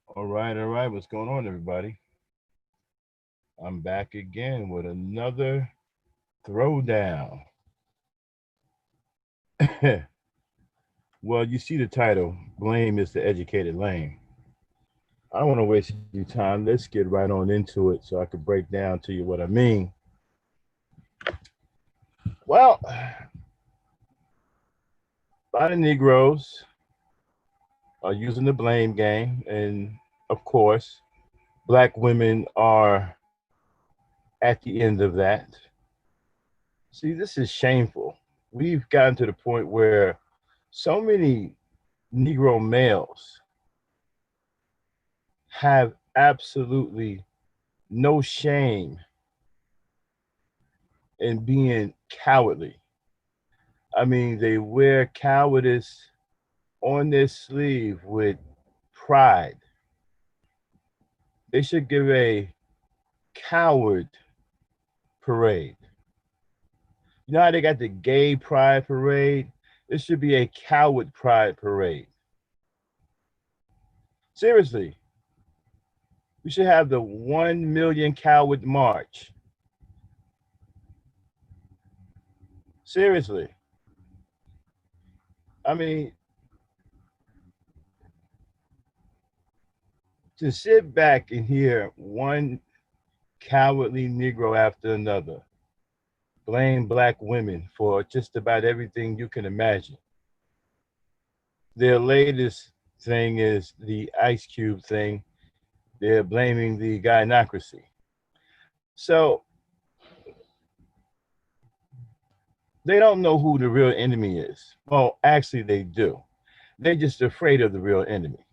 All right. What's going on, everybody? I'm back again with another throwdown. Well, you see the title, Blame is the Educated Lame. I don't want to waste your time. Let's get right on into it so I can break down to you what I mean. Well, a lot of Negroes are using the blame game, and of course, Black women are at the end of that. See, this is shameful. We've gotten to the point where so many Negro males have absolutely no shame in being cowardly. I mean, they wear cowardice on their sleeve with pride. They should give a coward parade. You know how they got the gay pride parade? This should be a coward pride parade. Seriously, we should have the 1 million coward march. Seriously. I mean, to sit back and hear one cowardly Negro after another blame Black women for just about everything you can imagine. Their latest thing is the Ice Cube thing. They're blaming the Gynocracy. So they don't know who the real enemy is. Well, actually, they do. They're just afraid of the real enemy.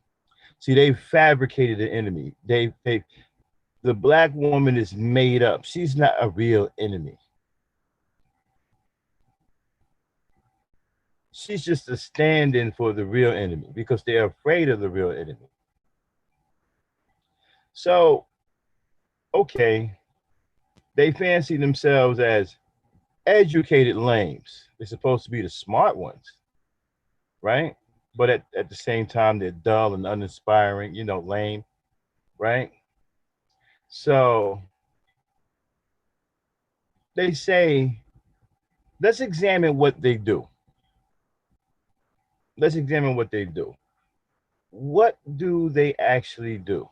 See, they fabricated the enemy. The black woman is made up. She's not a real enemy. She's just a stand-in for the real enemy because they're afraid of the real enemy. So, okay, they fancy themselves as educated lames. They're supposed to be the smart ones, right? But at the same time, they're dull and uninspiring, you know, lame, right? So they say, let's examine what they do. Let's examine what they do. What do they actually do?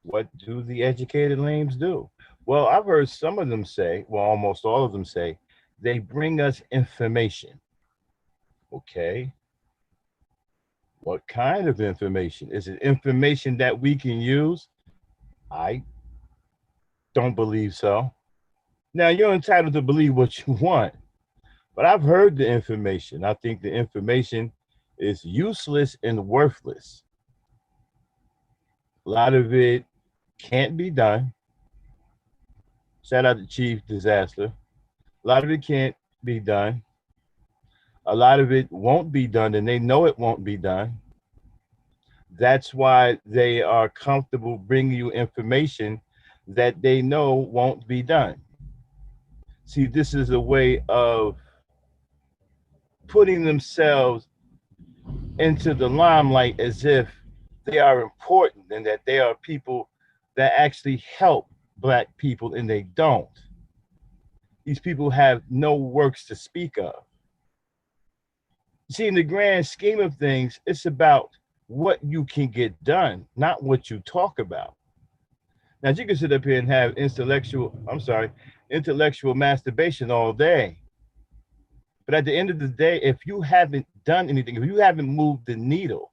What do the educated lames do? Well, I've heard some of them say, well, almost all of them say, they bring us information. Okay. What kind of information? Is it information that we can use? I don't believe so. Now, you're entitled to believe what you want, but I've heard the information. I think the information is useless and worthless. A lot of it can't be done. Shout out to Chief Disaster. A lot of it can't be done. A lot of it won't be done, and they know it won't be done. That's why they are comfortable bringing you information that they know won't be done. See, this is a way of putting themselves into the limelight as if they are important and that they are people that actually help Black people, and they don't. These people have no works to speak of. See, in the grand scheme of things, it's about what you can get done, not what you talk about. Now, you can sit up here and have intellectual masturbation all day. But at the end of the day, if you haven't done anything, if you haven't moved the needle,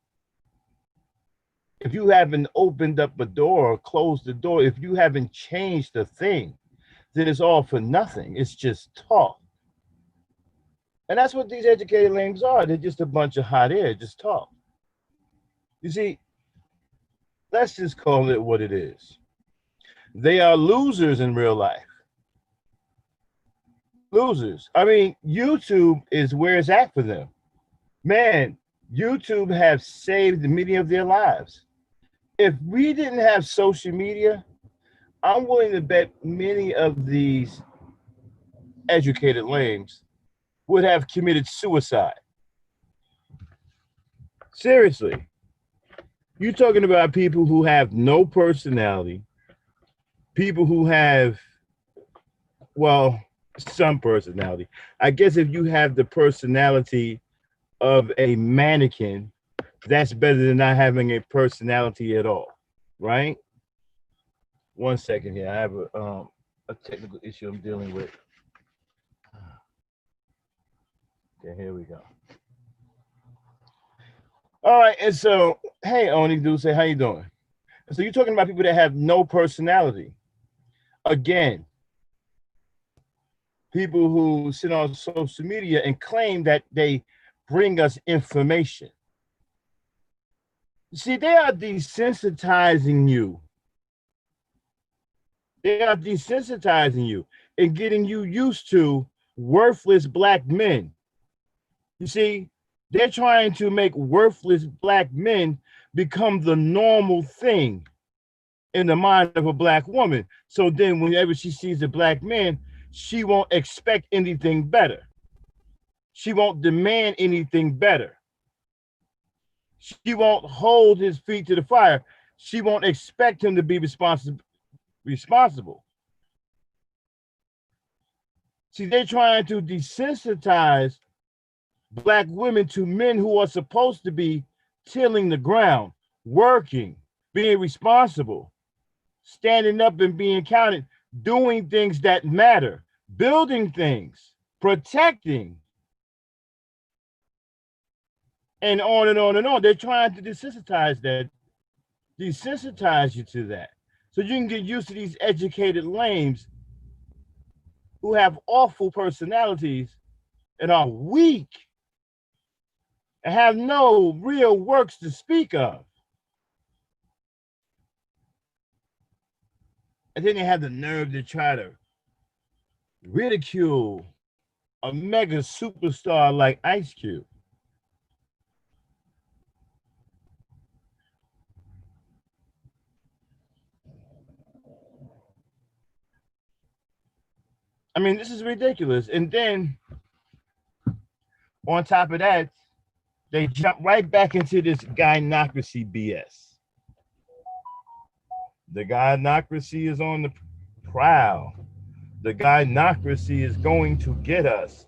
if you haven't opened up a door or closed the door, if you haven't changed a thing, then it's all for nothing. It's just talk. And that's what these educated lames are. They're just a bunch of hot air, just talk. You see, let's just call it what it is. They are losers in real life. Losers. I mean, YouTube is where it's at for them. Man, YouTube have saved many of their lives. If we didn't have social media, I'm willing to bet many of these educated lames would have committed suicide. Seriously. You're talking about people who have no personality, people who have, well, some personality. I guess if you have the personality of a mannequin, that's better than not having a personality at all, right? One second here. I have a technical issue I'm dealing with. Okay, here we go. All right, and so, hey, Oni Duce, how you doing? So you're talking about people that have no personality. Again, people who sit on social media and claim that they bring us information. See, they are desensitizing you. They are desensitizing you and getting you used to worthless Black men. You see, they're trying to make worthless Black men become the normal thing in the mind of a Black woman. So then whenever she sees a Black man, she won't expect anything better. She won't demand anything better. She won't hold his feet to the fire. She won't expect him to be responsible. See, they're trying to desensitize Black women to men who are supposed to be tilling the ground, working, being responsible, standing up and being counted, doing things that matter, building things, protecting. and on and on and on. They're trying to desensitize you to that. So you can get used to these educated lames who have awful personalities and are weak and have no real works to speak of. And then they have the nerve to try to ridicule a mega superstar like Ice Cube. I mean, this is ridiculous. And then on top of that, they jump right back into this gynocracy BS. The gynocracy is on the prowl. The gynocracy is going to get us.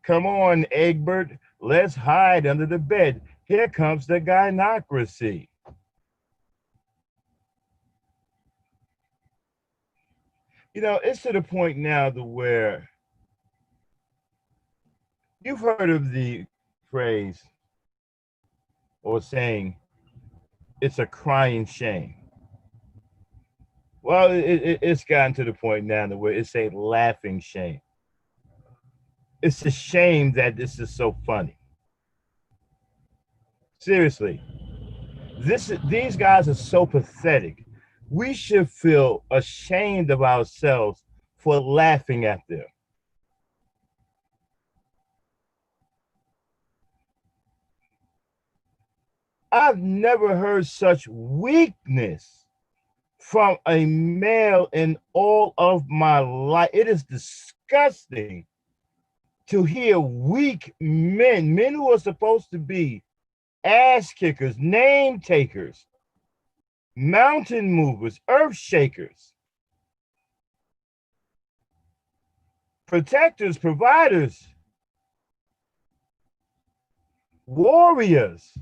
Come on, Egbert, let's hide under the bed. Here comes the gynocracy. You know, it's to the point now to where you've heard of the phrase or saying, it's a crying shame. Well, it's gotten to the point now to where it's a laughing shame. It's a shame that this is so funny. Seriously, these guys are so pathetic. We should feel ashamed of ourselves for laughing at them. I've never heard such weakness from a male in all of my life. It is disgusting to hear weak men who are supposed to be ass kickers, name takers, mountain movers, earth shakers, protectors, providers, warriors.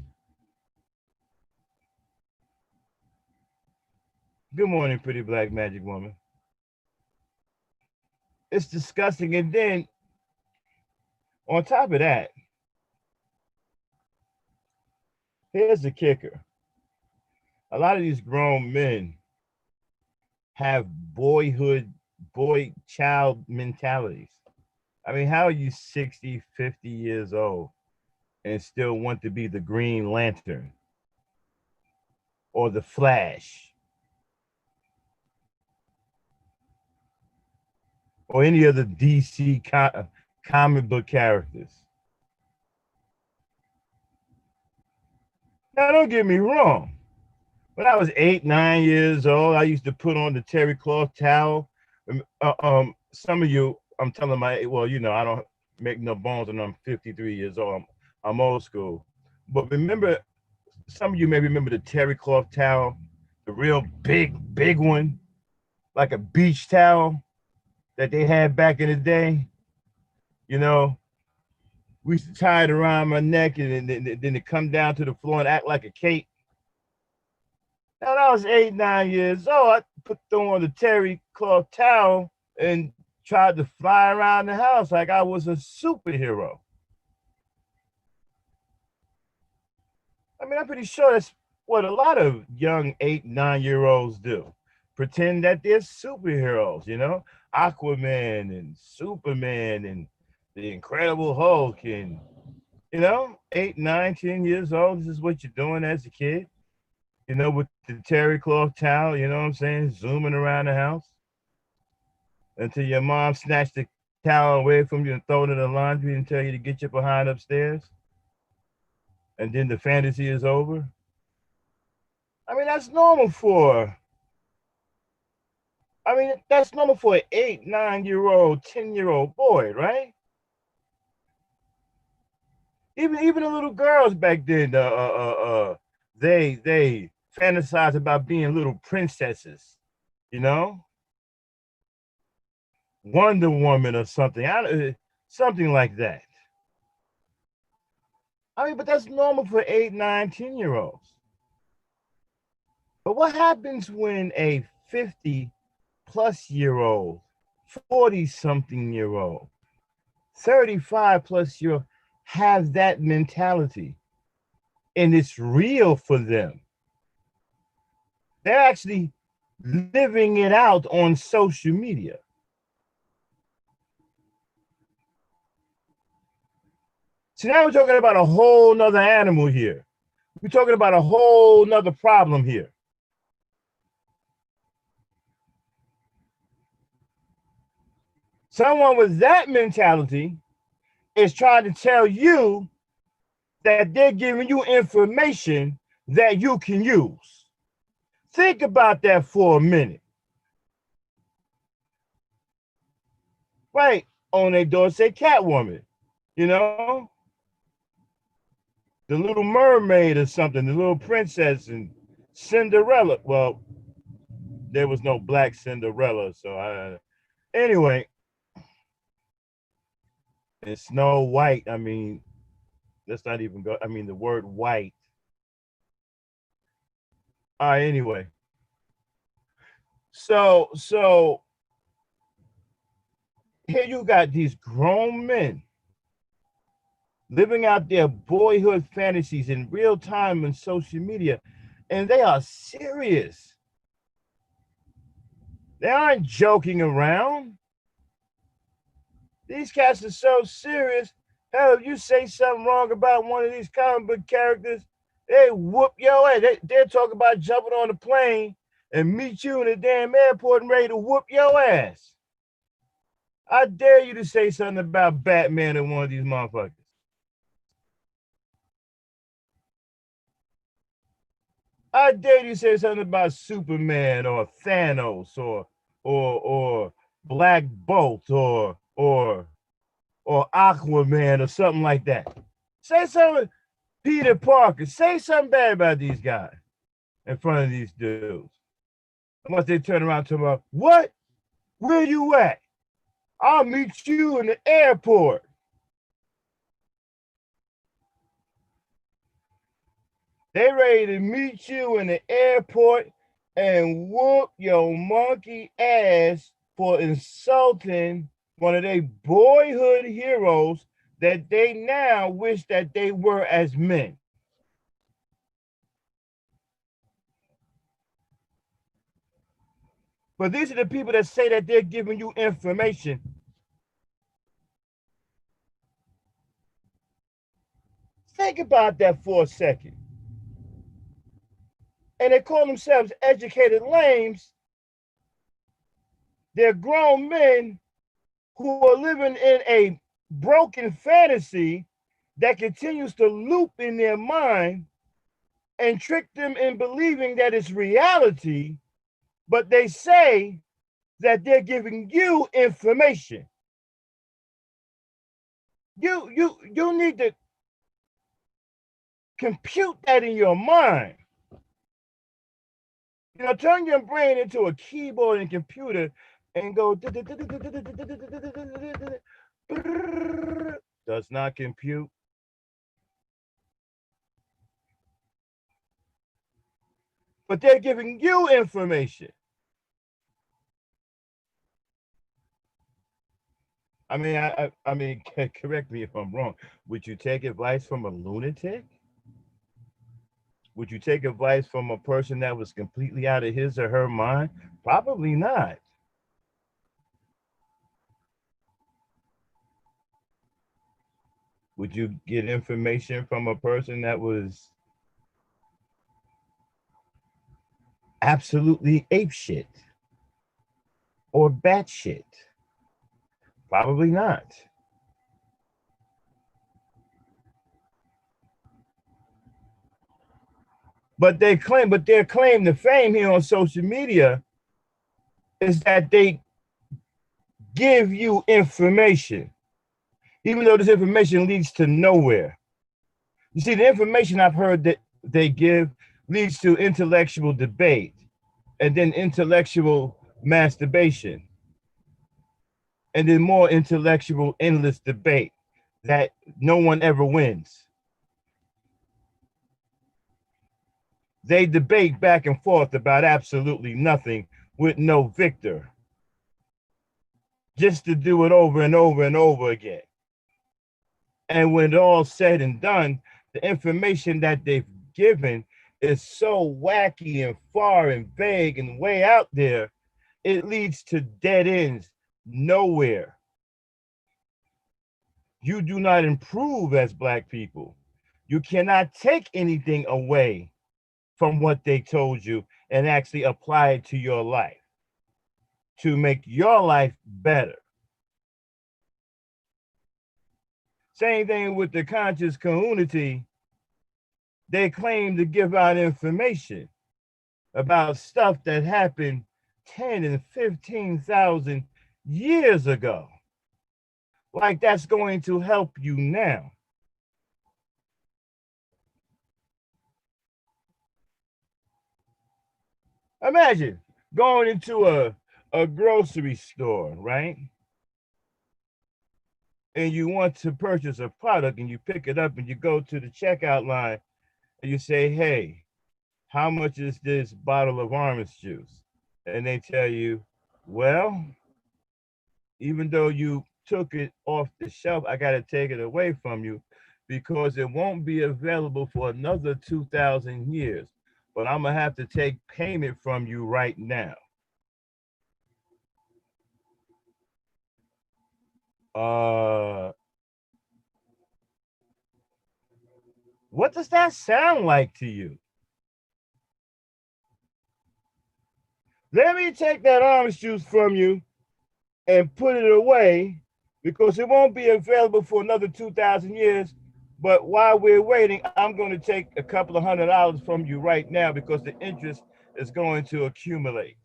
Good morning, pretty black magic woman. It's disgusting. And then on top of that, here's the kicker. A lot of these grown men have child mentalities. I mean, how are you 60, 50 years old and still want to be the Green Lantern or the Flash or any other DC comic book characters? Now, don't get me wrong. When I was 8, 9 years old, I used to put on the terry cloth towel. Some of you, I'm telling well, you know, I don't make no bones, and I'm 53 years old. I'm old school. But remember, some of you may remember the terry cloth towel, the real big one, like a beach towel that they had back in the day. You know, we used to tie it around my neck and then it come down to the floor and act like a cape. Now, I was 8, 9 years old. I put on the terry cloth towel and tried to fly around the house like I was a superhero. I mean, I'm pretty sure that's what a lot of young 8, 9-year-olds do. Pretend that they're superheroes, you know? Aquaman and Superman and the Incredible Hulk and, you know, 8, 9, 10 years old. This is what you're doing as a kid, you know, with the terry cloth towel, you know what I'm saying? Zooming around the house until your mom snatched the towel away from you and throw it in the laundry and tell you to get your behind upstairs. And then the fantasy is over. I mean, that's normal for an 8, 9-year-old, 10-year-old boy, right? Even the little girls back then, they fantasize about being little princesses, you know, Wonder Woman or something, something like that. I mean, but that's normal for 8, 9, 10-year-olds. But what happens when a 50-plus-year-old, 40-something-year-old, 35-plus-year-old have that mentality, and it's real for them. They're actually living it out on social media. So now we're talking about a whole nother animal here. We're talking about a whole nother problem here. Someone with that mentality is trying to tell you that they're giving you information that you can use. Think about that for a minute. Right, on their door say Catwoman, you know? The Little Mermaid or something, the Little Princess and Cinderella. Well, there was no black Cinderella, so anyway. And Snow White, I mean, let's not even go, I mean, the word white. All right, anyway. So here you got these grown men living out their boyhood fantasies in real time on social media, and they are serious. They aren't joking around. These cats are so serious. Hell, if you say something wrong about one of these comic book characters, they whoop your ass. They're talking about jumping on a plane and meet you in the damn airport and ready to whoop your ass. I dare you to say something about Batman and one of these motherfuckers. I dare you to say something about Superman or Thanos or Black Bolt or Aquaman or something like that. Say something, Peter Parker. Say something bad about these guys in front of these dudes. Once they turn around to about, what? Where you at? I'll meet you in the airport. They ready to meet you in the airport and whoop your monkey ass for insulting one of their boyhood heroes that they now wish that they were as men. But these are the people that say that they're giving you information. Think about that for a second. And they call themselves educated lames. They're grown men who are living in a broken fantasy that continues to loop in their mind and trick them in believing that it's reality, but they say that they're giving you information. You need to compute that in your mind. You know, turn your brain into a keyboard and computer and go does not compute. But they're giving you information. I mean, correct me if I'm wrong. Would you take advice from a lunatic? Would you take advice from a person that was completely out of his or her mind? Probably not. Would you get information from a person that was absolutely apeshit or batshit? Probably not. But their claim to fame here on social media is that they give you information, even though this information leads to nowhere. You see, the information I've heard that they give leads to intellectual debate and then intellectual masturbation and then more intellectual endless debate that no one ever wins. They debate back and forth about absolutely nothing with no victor, just to do it over and over and over again. And when all said and done, the information that they've given is so wacky and far and vague and way out there, it leads to dead ends nowhere. You do not improve as Black people. You cannot take anything away from what they told you and actually apply it to your life to make your life better. Same thing with the conscious community. They claim to give out information about stuff that happened 10 and 15,000 years ago. Like that's going to help you now. Imagine going into a grocery store, right? And you want to purchase a product and you pick it up and you go to the checkout line and you say, hey, how much is this bottle of orange juice? And they tell you, well, even though you took it off the shelf, I got to take it away from you because it won't be available for another 2,000 years. But I'm going to have to take payment from you right now. What does that sound like to you? Let me take that orange juice from you and put it away because it won't be available for another 2,000 years. But while we're waiting, I'm going to take a couple of $100 from you right now because the interest is going to accumulate.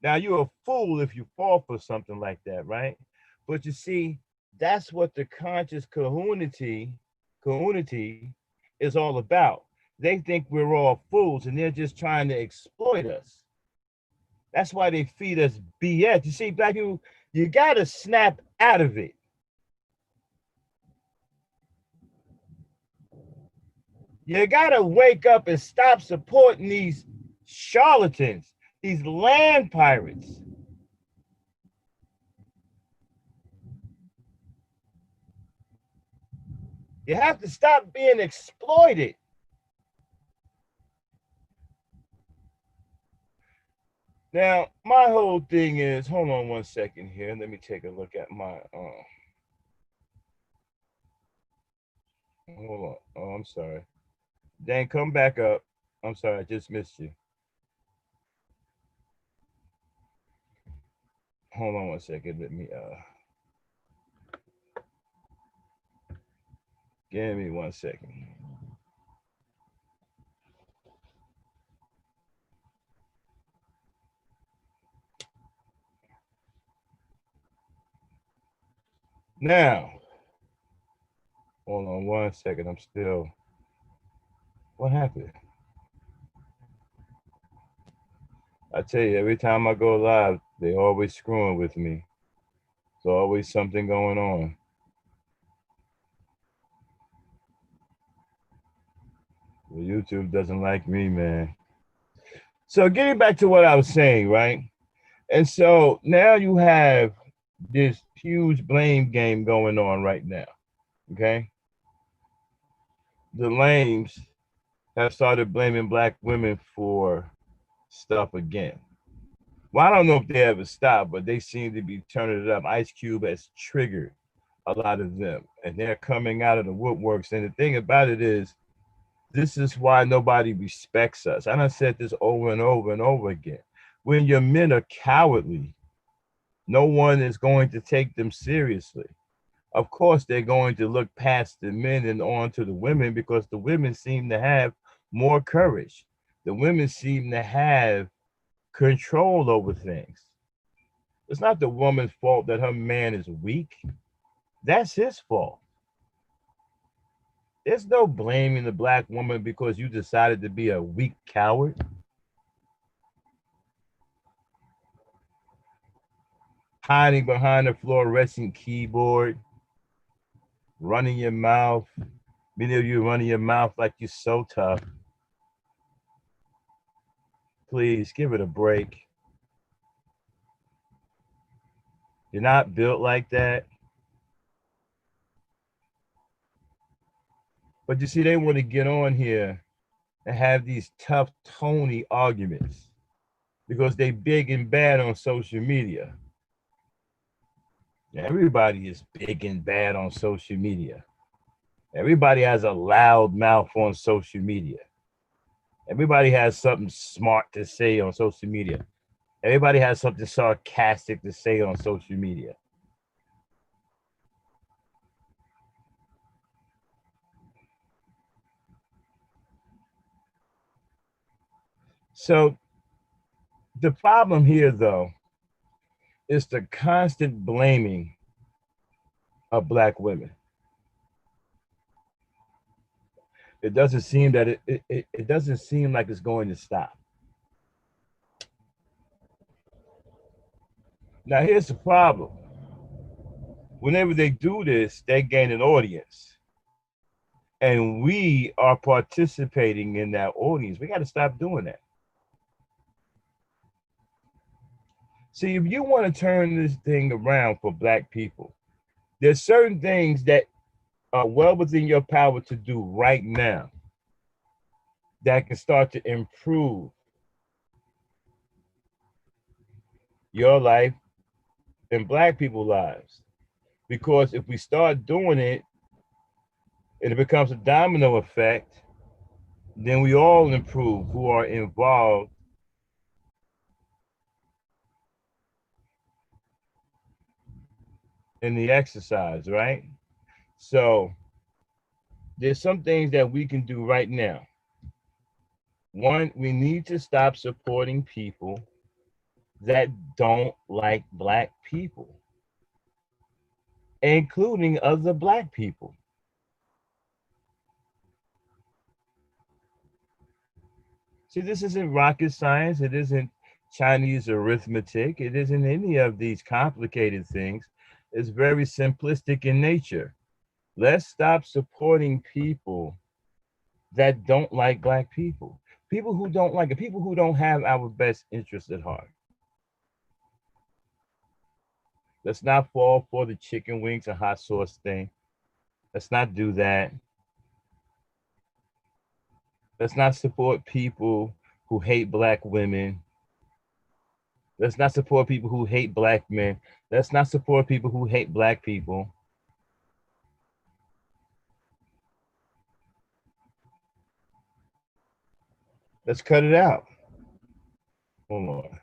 Now, you're a fool if you fall for something like that, right? But you see, that's what the conscious community is all about. They think we're all fools and they're just trying to exploit us. That's why they feed us BS. You see, Black people, you got to snap out of it. You got to wake up and stop supporting these charlatans, these land pirates. You have to stop being exploited. Now, my whole thing is, hold on one second here. Let me take a look at my, hold on. Oh, I'm sorry. Dan, come back up. I'm sorry, I just missed you. Hold on one second. Let me, give me 1 second. Now, hold on 1 second. I'm still, what happened? I tell you, every time I go live, they always screwing with me. There's always something going on. Well, YouTube doesn't like me, man. So getting back to what I was saying, right? And so now you have this huge blame game going on right now. Okay. The lames have started blaming Black women for stuff again. Well, I don't know if they ever stop, but they seem to be turning it up. Ice Cube has triggered a lot of them, and they're coming out of the woodworks. And the thing about it is, this is why nobody respects us. I done said this over and over and over again. When your men are cowardly, no one is going to take them seriously. Of course, they're going to look past the men and on to the women because the women seem to have more courage. The women seem to have control over things. It's not the woman's fault that her man is weak. That's his fault. There's no blaming the Black woman because you decided to be a weak coward. Hiding behind a fluorescent keyboard, running your mouth. Many of you running your mouth like you're so tough. Please give it a break. You're not built like that. But you see, they want to get on here and have these tough, Tony arguments because they big and bad on social media. Everybody is big and bad on social media. Everybody has a loud mouth on social media. Everybody has something smart to say on social media. Everybody has something sarcastic to say on social media. So the problem here, though, is the constant blaming of Black women. It doesn't seem that it doesn't seem like it's going to stop. Now, here's the problem. Whenever they do this, they gain an audience. And we are participating in that audience. We got to stop doing that. See, if you want to turn this thing around for Black people, there's certain things that are well within your power to do right now that can start to improve your life and Black people's lives. Because if we start doing it and it becomes a domino effect, then we all improve who are involved in the exercise, right? So there's some things that we can do right now. One, we need to stop supporting people that don't like Black people, including other Black people. See, this isn't rocket science. It isn't Chinese arithmetic. It isn't any of these complicated things. It's very simplistic in nature. Let's stop supporting people that don't like Black people. People who don't like it, people who don't have our best interests at heart. Let's not fall for the chicken wings and hot sauce thing. Let's not do that. Let's not support people who hate Black women. Let's not support people who hate Black men. Let's not support people who hate Black people. Let's cut it out. Hold on.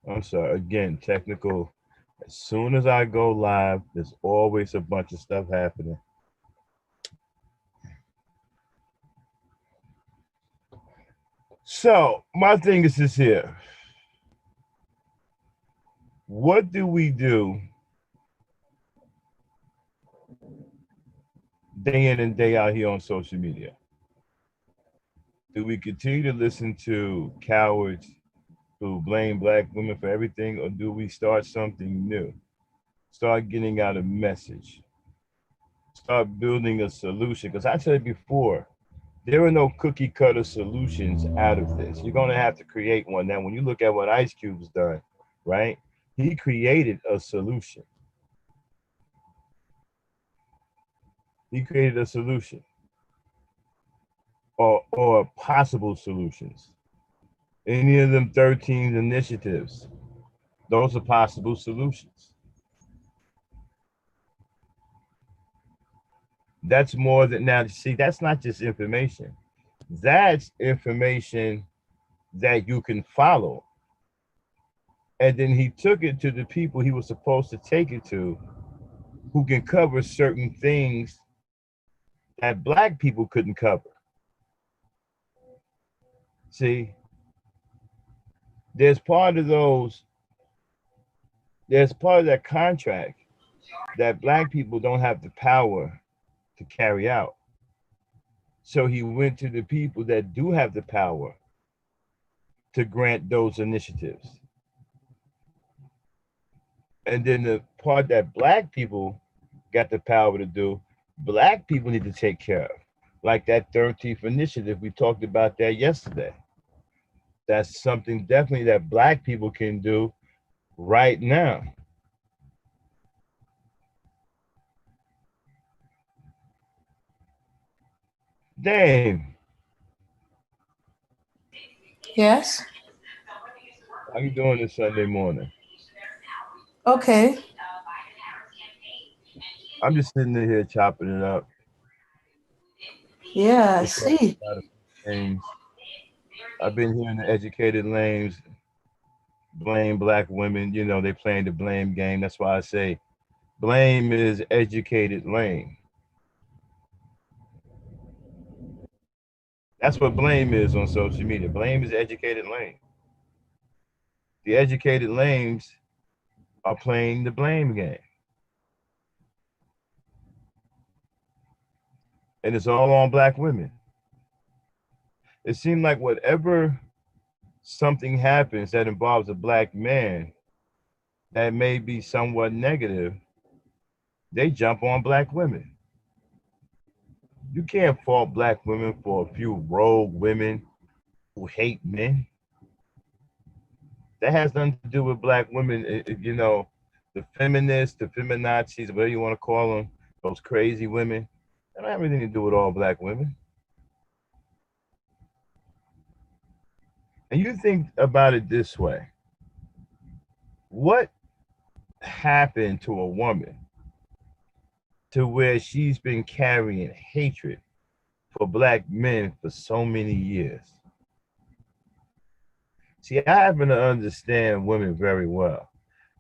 I'm sorry. Again, technical. As soon as I go live, there's always a bunch of stuff happening. So my thing is this here. What do we do day in and day out here on social media? Do we continue to listen to cowards who blame Black women for everything, or do we start something new? Start getting out a message. Start building a solution. Because I said before, there are no cookie cutter solutions out of this. You're going to have to create one. Now, when you look at what Ice Cube's done, right? He created a solution. He created a solution or possible solutions. Any of them 13 initiatives, those are possible solutions. That's more than, now see, that's not just information. That's information that you can follow. And then he took it to the people he was supposed to take it to, who can cover certain things that Black people couldn't cover. See, there's part of that contract that Black people don't have the power to carry out. So he went to the people that do have the power to grant those initiatives. And then the part that Black people got the power to do, Black people need to take care of. Like that 13th initiative, we talked about that yesterday. That's something definitely that Black people can do right now. Dame, Yes. how you doing this Sunday morning? Okay. I'm just sitting in here chopping it up. Yeah, I Just talking see. about a few things. I've been hearing the educated lames blame Black women. You know, they playing the blame game. That's why I say blame is educated lame. That's what blame is on social media. Blame is educated lame. The educated lames are playing the blame game. And it's all on Black women. It seems like whatever something happens that involves a Black man that may be somewhat negative, they jump on Black women. You can't fault Black women for a few rogue women who hate men. That has nothing to do with Black women. You know, the feminists, the feminazis, whatever you want to call them, those crazy women, they don't have anything to do with all Black women. And you think about it this way: what happened to a woman to where she's been carrying hatred for Black men for so many years? See, I happen to understand women very well.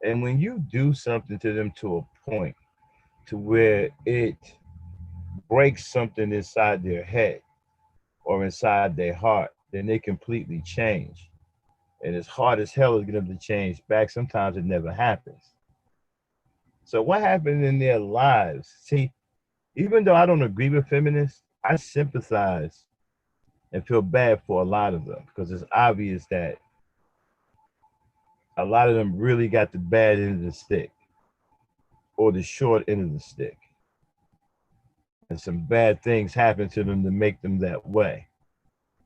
And when you do something to them to a point to where it breaks something inside their head or inside their heart, then they completely change. And it's hard as hell to get them to change back. Sometimes it never happens. So what happened in their lives? See, even though I don't agree with feminists, I sympathize and feel bad for a lot of them because it's obvious that a lot of them really got the bad end of the stick or the short end of the stick. And some bad things happen to them to make them that way.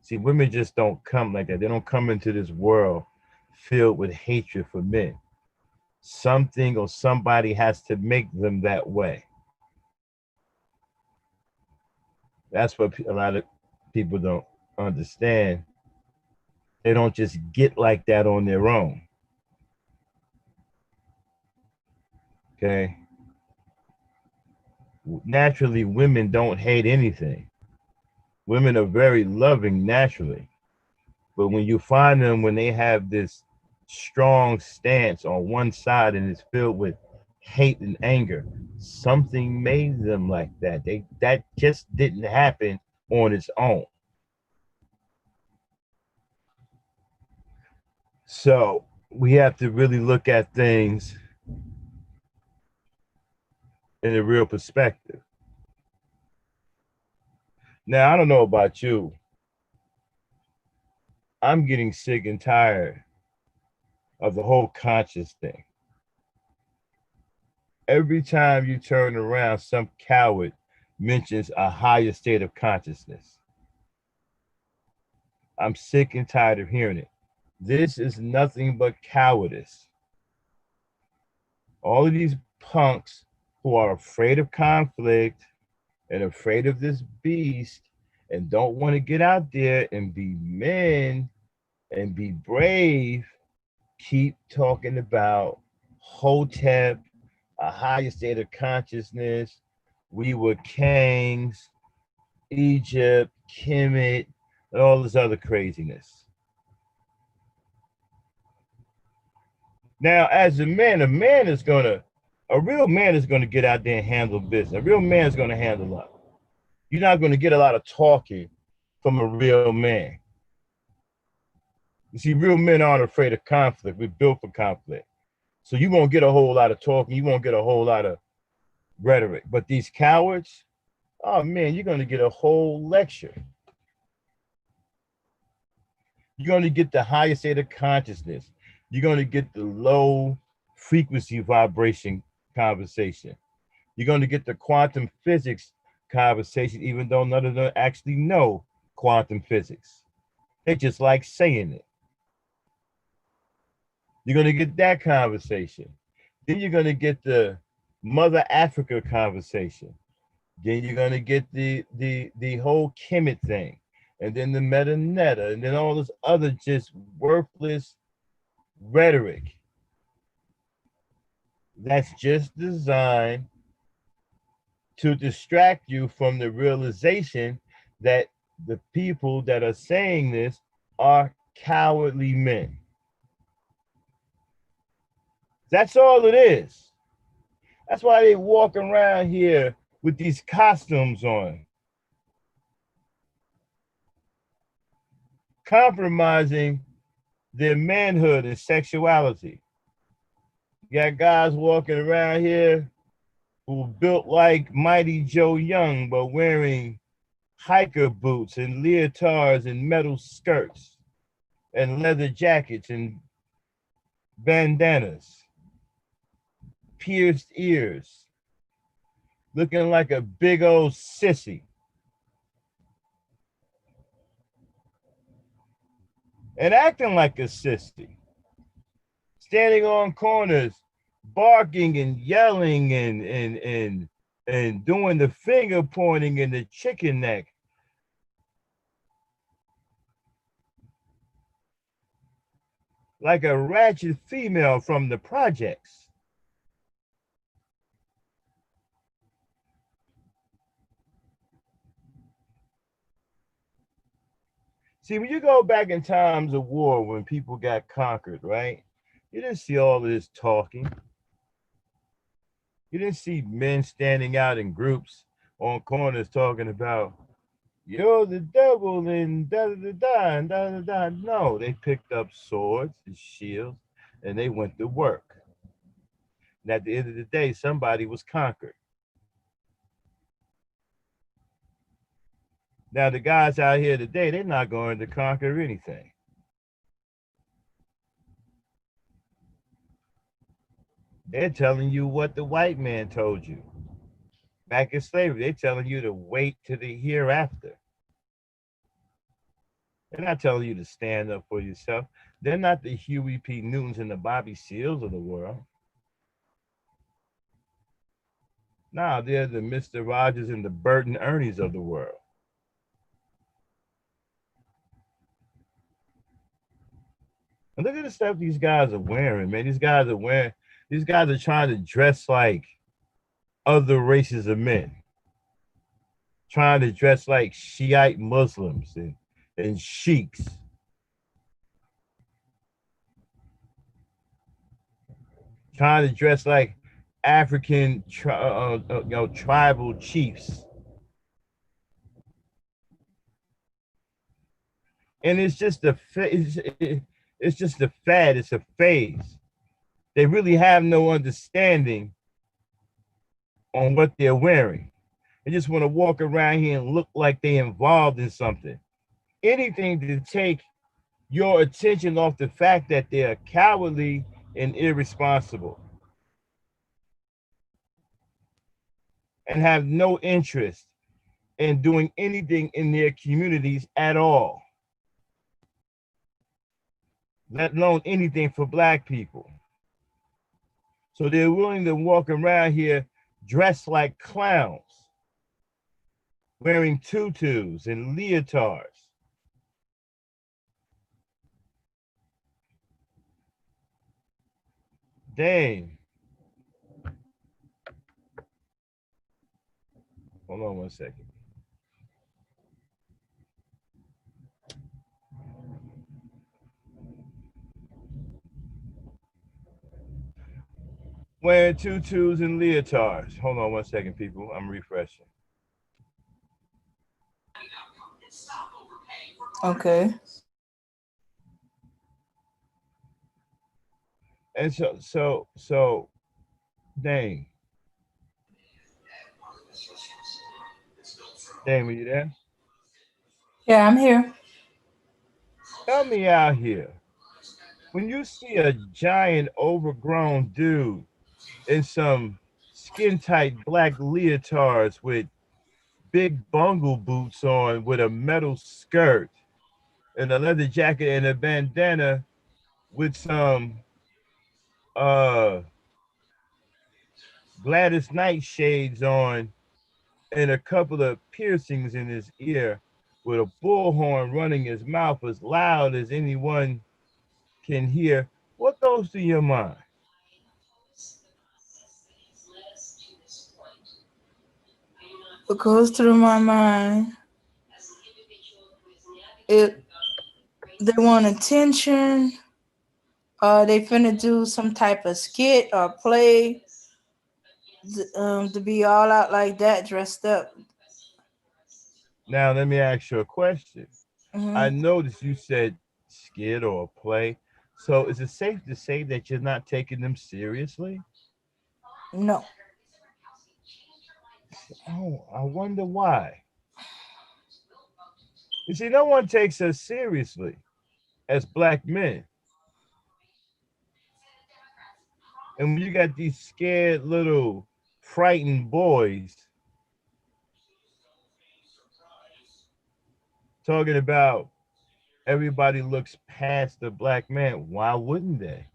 See, women just don't come like that. They don't come into this world filled with hatred for men. Something or somebody has to make them that way. That's what a lot of people don't understand. They don't just get like that on their own. Okay. Naturally, women don't hate anything. Women are very loving naturally. But when you find them when they have this strong stance on one side and it's filled with hate and anger, something made them like that. That just didn't happen on its own. So we have to really look at things in a real perspective. Now, I don't know about you. I'm getting sick and tired of the whole conscious thing. Every time you turn around, some coward mentions a higher state of consciousness. I'm sick and tired of hearing it. This is nothing but cowardice. All of these punks who are afraid of conflict and afraid of this beast and don't want to get out there and be men and be brave keep talking about Hotep, a higher state of consciousness. We were kings, Egypt, Kemet, and all this other craziness. Now, as a man is gonna, a real man is gonna get out there and handle business. A real man is gonna handle up. You're not gonna get a lot of talking from a real man. You see, real men aren't afraid of conflict. We're built for conflict. So you won't get a whole lot of talking. You won't get a whole lot of rhetoric. But these cowards, oh man, you're going to get a whole lecture. You're going to get the highest state of consciousness. You're going to get the low frequency vibration conversation. You're going to get the quantum physics conversation, even though none of them actually know quantum physics. They just like saying it. You're going to get that conversation. Then you're going to get the Mother Africa conversation. Then you're going to get the whole Kemet thing. And then the meta netta. And then all this other just worthless rhetoric that's just designed to distract you from the realization that the people that are saying this are cowardly men. That's all it is. That's why they walk around here with these costumes on, compromising their manhood and sexuality. You got guys walking around here who built like Mighty Joe Young, but wearing hiker boots and leotards and metal skirts and leather jackets and bandanas, pierced ears, looking like a big old sissy. And acting like a sissy. Standing on corners, barking and yelling and doing the finger pointing and the chicken neck. Like a ratchet female from the projects. See, when you go back in times of war when people got conquered, right? You didn't see all of this talking. You didn't see men standing out in groups on corners talking about, you're the devil and da da da da and da da da. No, they picked up swords and shields and they went to work. And at the end of the day, somebody was conquered. Now, the guys out here today, they're not going to conquer anything. They're telling you what the white man told you. Back in slavery, they're telling you to wait to the hereafter. They're not telling you to stand up for yourself. They're not the Huey P. Newtons and the Bobby Seals of the world. No, they're the Mr. Rogers and the Burton Ernies of the world. And look at the stuff these guys are wearing, man. These guys are trying to dress like other races of men. Trying to dress like Shiite Muslims and sheiks. Trying to dress like African tribal chiefs. And it's just it's just a fad, it's a phase. They really have no understanding on what they're wearing. They just want to walk around here and look like they're involved in something. Anything to take your attention off the fact that they are cowardly and irresponsible and have no interest in doing anything in their communities at all, let alone anything for Black people. So they're willing to walk around here dressed like clowns, wearing tutus and leotards. Dang. Hold on 1 second. Wearing tutus and leotards. Hold on 1 second, people. I'm refreshing. Okay. And so, dang. Dang, are you there? Yeah, I'm here. Help me out here. When you see a giant overgrown dude in some skin tight black leotards with big bungle boots on with a metal skirt and a leather jacket and a bandana with some Gladys Knight shades on and a couple of piercings in his ear with a bullhorn running his mouth as loud as anyone can hear, what goes through your mind? What goes through my mind? It they want attention. They finna do some type of skit or play. To be all out like that, dressed up. Now, let me ask you a question. I Mm-hmm. noticed you said skit or play. So is it safe to say that you're not taking them seriously? No, Oh, I wonder why. You see, no one takes us seriously as black men. And when you got these scared little frightened boys talking about everybody looks past the black man, why wouldn't they?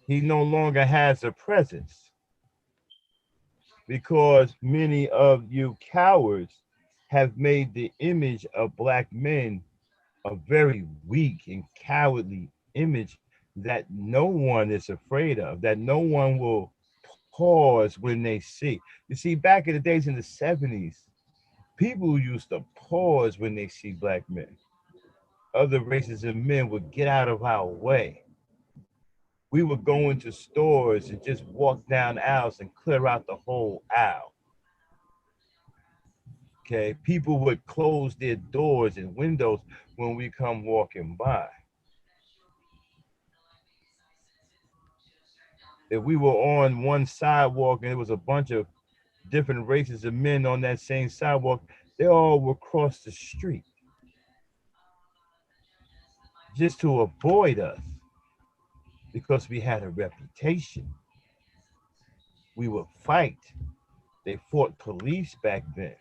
He no longer has a presence because many of you cowards have made the image of black men a very weak and cowardly image that no one is afraid of, that no one will pause when they see. You see, back in the days in the 70s, people used to pause when they see black men. Other races of men would get out of our way. We would go into stores and just walk down aisles and clear out the whole aisle. Okay, people would close their doors and windows when we come walking by. If we were on one sidewalk and there was a bunch of different races of men on that same sidewalk, they all would cross the street just to avoid us because we had a reputation. We would fight. They fought police back then.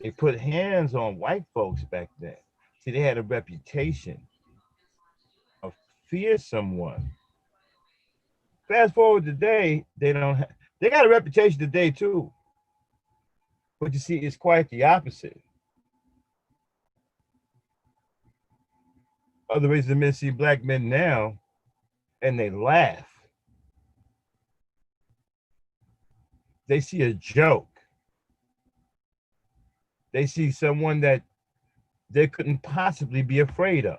They put hands on white folks back then. See, they had a reputation of fear someone. Fast forward today, they don't have, they got a reputation today too. But you see, it's quite the opposite. Other races of men see black men now and they laugh. They see a joke. They see someone that they couldn't possibly be afraid of.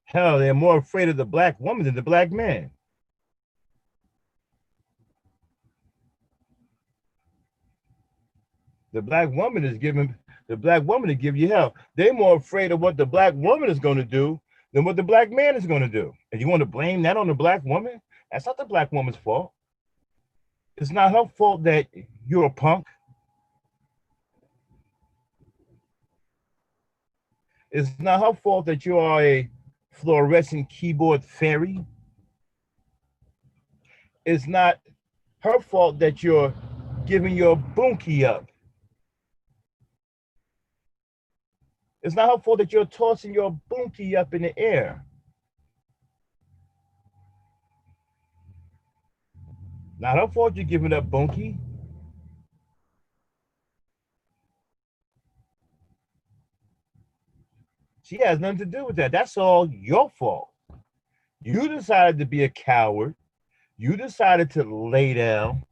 Hell, they're more afraid of the black woman than the black man. The black woman is giving the black woman to give you hell. They're more afraid of what the black woman is going to do than what the black man is going to do. And you want to blame that on the black woman? That's not the black woman's fault. It's not her fault that you're a punk. It's not her fault that you are a fluorescent keyboard fairy. It's not her fault that you're giving your bunkie up. It's not her fault that you're tossing your bunkie up in the air. Not her fault you're giving up bunkie. She has nothing to do with that. That's all your fault. You decided to be a coward. You decided to lay down.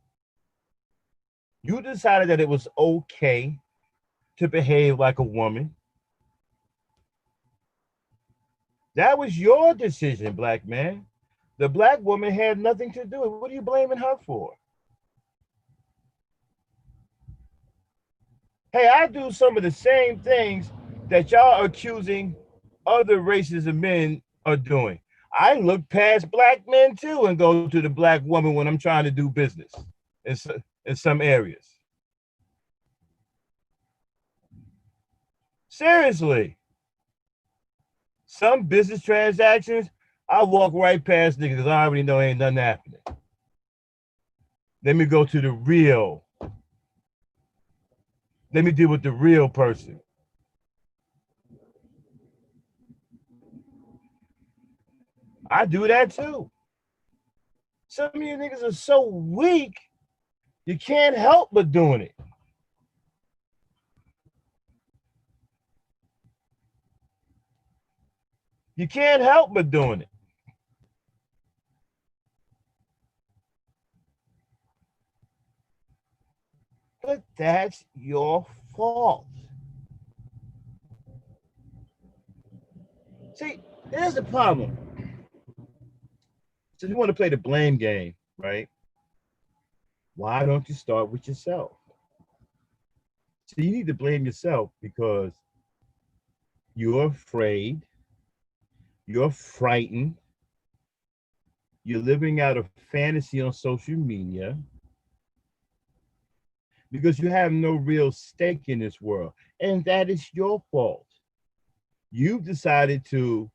You decided that it was okay to behave like a woman. That was your decision, black man. The black woman had nothing to do with it. What are you blaming her for? Hey, I do some of the same things that y'all are accusing other races of men are doing. I look past black men too and go to the black woman when I'm trying to do business in some areas. Seriously. Some business transactions, I walk right past niggas because I already know ain't nothing happening. Let me go to the real. Let me deal with the real person. I do that too. Some of you niggas are so weak, you can't help but doing it. You can't help but doing it. But that's your fault. See, there's the problem. So you want to play the blame game, right? Why don't you start with yourself? So you need to blame yourself because you're afraid, you're frightened, you're living out a fantasy on social media because you have no real stake in this world. And that is your fault. You've decided to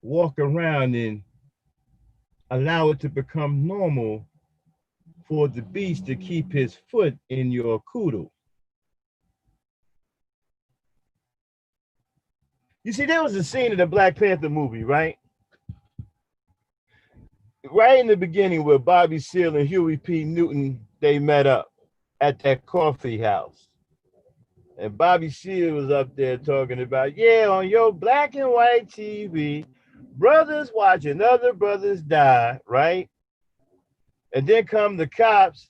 walk around and allow it to become normal for the beast to keep his foot in your kudu. You see, there was a scene in the Black Panther movie, right? Right in the beginning where Bobby Seale and Huey P. Newton, they met up at that coffee house. And Bobby Seale was up there talking about, yeah, on your black and white TV, brothers watching other brothers die, right? And then come the cops,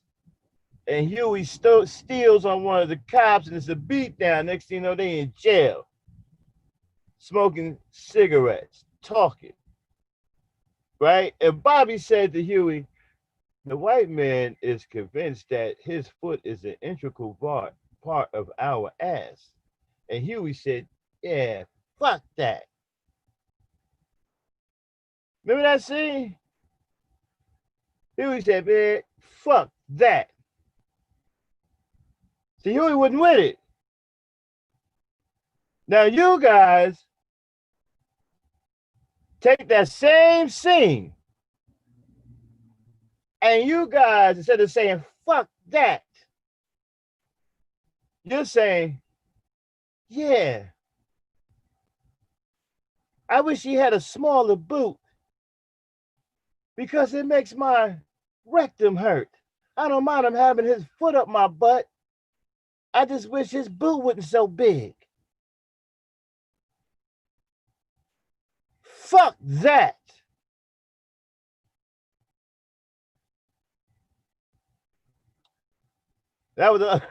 and Huey steals on one of the cops, and it's a beatdown. Next thing you know, they in jail, smoking cigarettes, talking, right? And Bobby said to Huey, the white man is convinced that his foot is an integral part of our ass. And Huey said, yeah, fuck that. Remember that scene? Huey said, man, fuck that. See, Huey wasn't with it. Now you guys take that same scene and you guys, instead of saying, fuck that, you're saying, yeah, I wish he had a smaller boot because it makes my rectum hurt. I don't mind him having his foot up my butt. I just wish his boot wasn't so big. Fuck that. That was a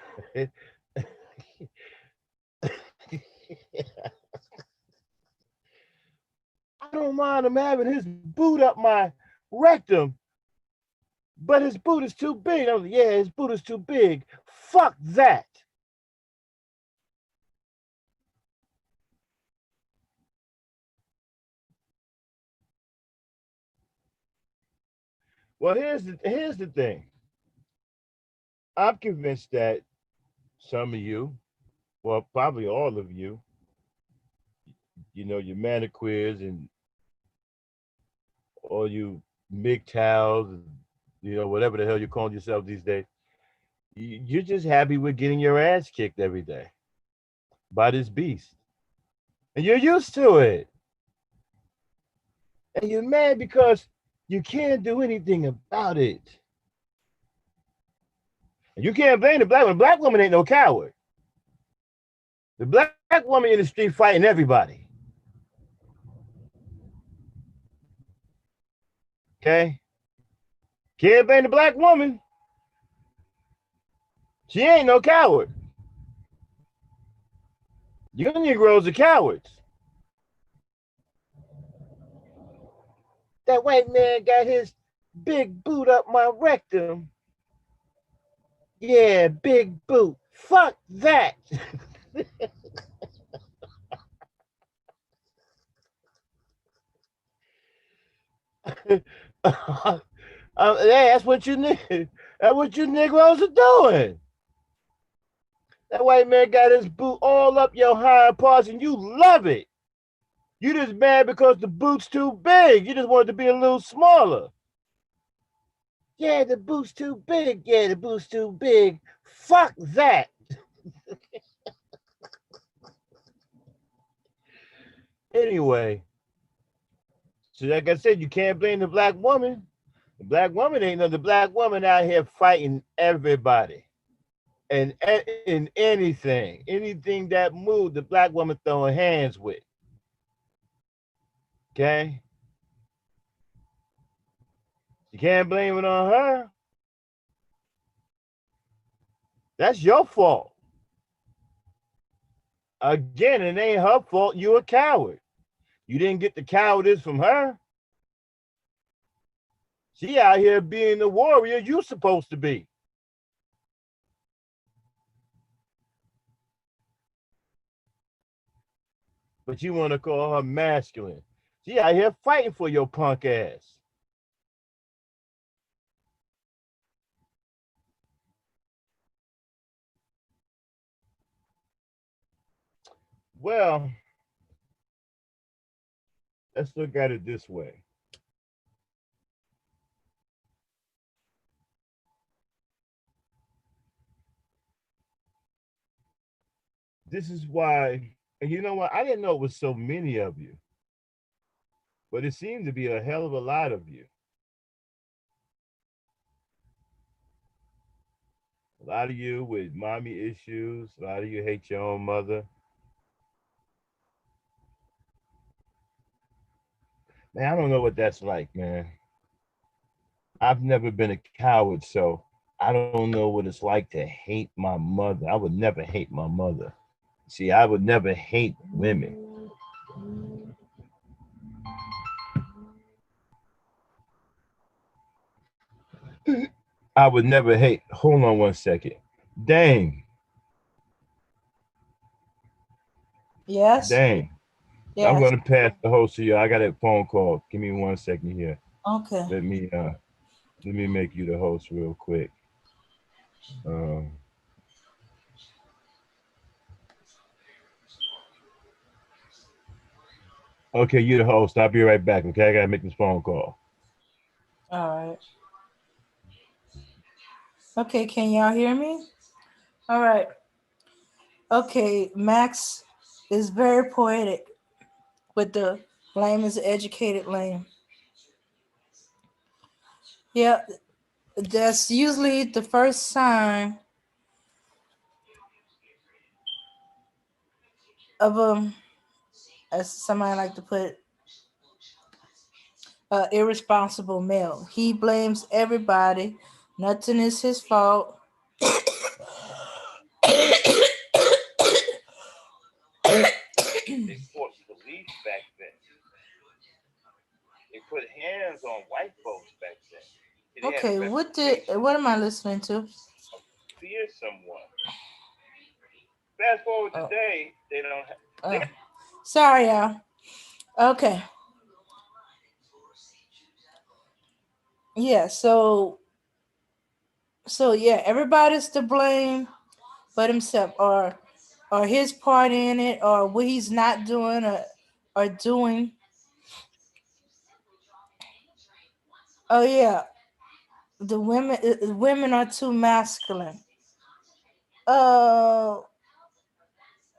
I don't mind him having his boot up my rectum, but his boot is too big. I was like, yeah, his boot is too big. Fuck that. Well, here's the thing. I'm convinced that some of you, well, probably all of you, you know, your maniqueers and all you MGTOWs, you know, whatever the hell you call yourself these days, you're just happy with getting your ass kicked every day by this beast. And you're used to it. And you're mad because you can't do anything about it. And you can't blame the black woman. The black woman ain't no coward. The black woman in the street fighting everybody. Okay? Can't blame the black woman. She ain't no coward. You Negroes are cowards. That white man got his big boot up my rectum. Yeah, big boot. Fuck that. Hey, that's what you need. That's what you Negroes are doing. That white man got his boot all up your hind parts and you love it. You just mad because the boot's too big. You just want it to be a little smaller. Yeah, the boot's too big. Yeah, the boot's too big. Fuck that. Anyway, So like I said, you can't blame the black woman. The black woman ain't no. The black woman out here fighting everybody and in anything that moved, the black woman throwing hands with. Okay, you can't blame it on her. That's your fault. Again, it ain't her fault. You a coward. You didn't get the cowardice from her. She out here being the warrior you supposed to be. But you want to call her masculine. She out here fighting for your punk ass. Well, let's look at it this way. This is why, and you know what? I didn't know it was so many of you, but it seemed to be a hell of a lot of you. A lot of you with mommy issues. A lot of you hate your own mother. Man, I don't know what that's like, man. I've never been a coward, so I don't know what it's like to hate my mother. I would never hate my mother. See, I would never hate women. I would never hate. Hold on one second. Dang, Yes. dang. I'm Yes. gonna pass the host to you. I got a phone call. Give me 1 second here. Okay. Let me uh let me make you the host real quick. Um okay, you're the host. I'll be right back. Okay, I gotta make this phone call. All right. Okay. Can y'all hear me? All right. Okay. Max is very poetic with the lame is educated lame. Yeah. That's usually the first sign of as somebody like to put, irresponsible male. He blames everybody. Nothing is his fault. They fought police back then. They put hands on white folks back then. They had a Okay, reputation what am I listening to? of fear someone. Fast forward Oh, today, they don't have. oh. Sorry, y'all. Okay. Yeah, so yeah, everybody's to blame but himself, or his part in it, or what he's not doing, or doing. Oh yeah, the women are too masculine. Uh,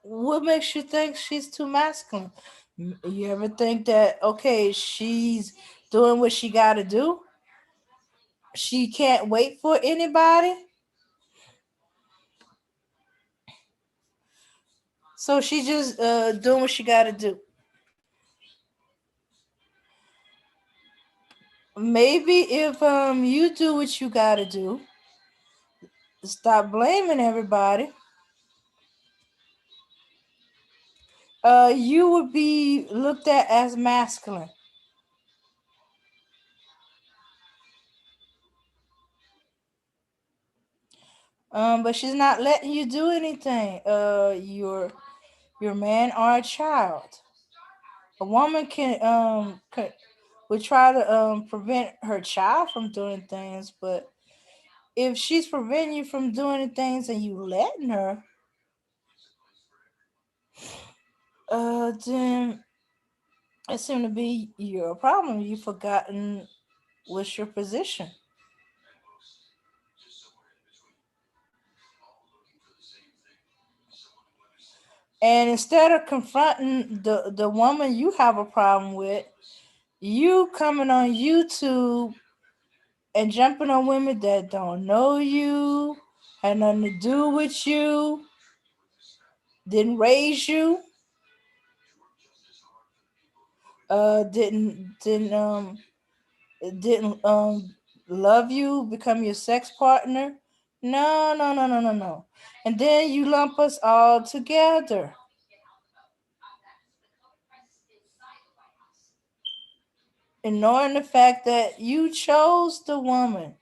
what makes you think she's too masculine? You ever think that, okay, she's doing what she got to do? She can't wait for anybody, so she just doing what she got to do. Maybe if you do what you got to do, stop blaming everybody, you would be looked at as masculine. But she's not letting you do anything. Your man or a child. A woman would try to prevent her child from doing things, but if she's preventing you from doing things and you letting her, then it seemed to be your problem. You've forgotten what's your position. And instead of confronting the woman you have a problem with, You coming on YouTube and jumping on women that don't know you, had nothing to do with you, didn't raise you, didn't love you, become your sex partner. No, no, no, no, no, no. And then you lump us all together. Ignoring the fact that you chose the woman.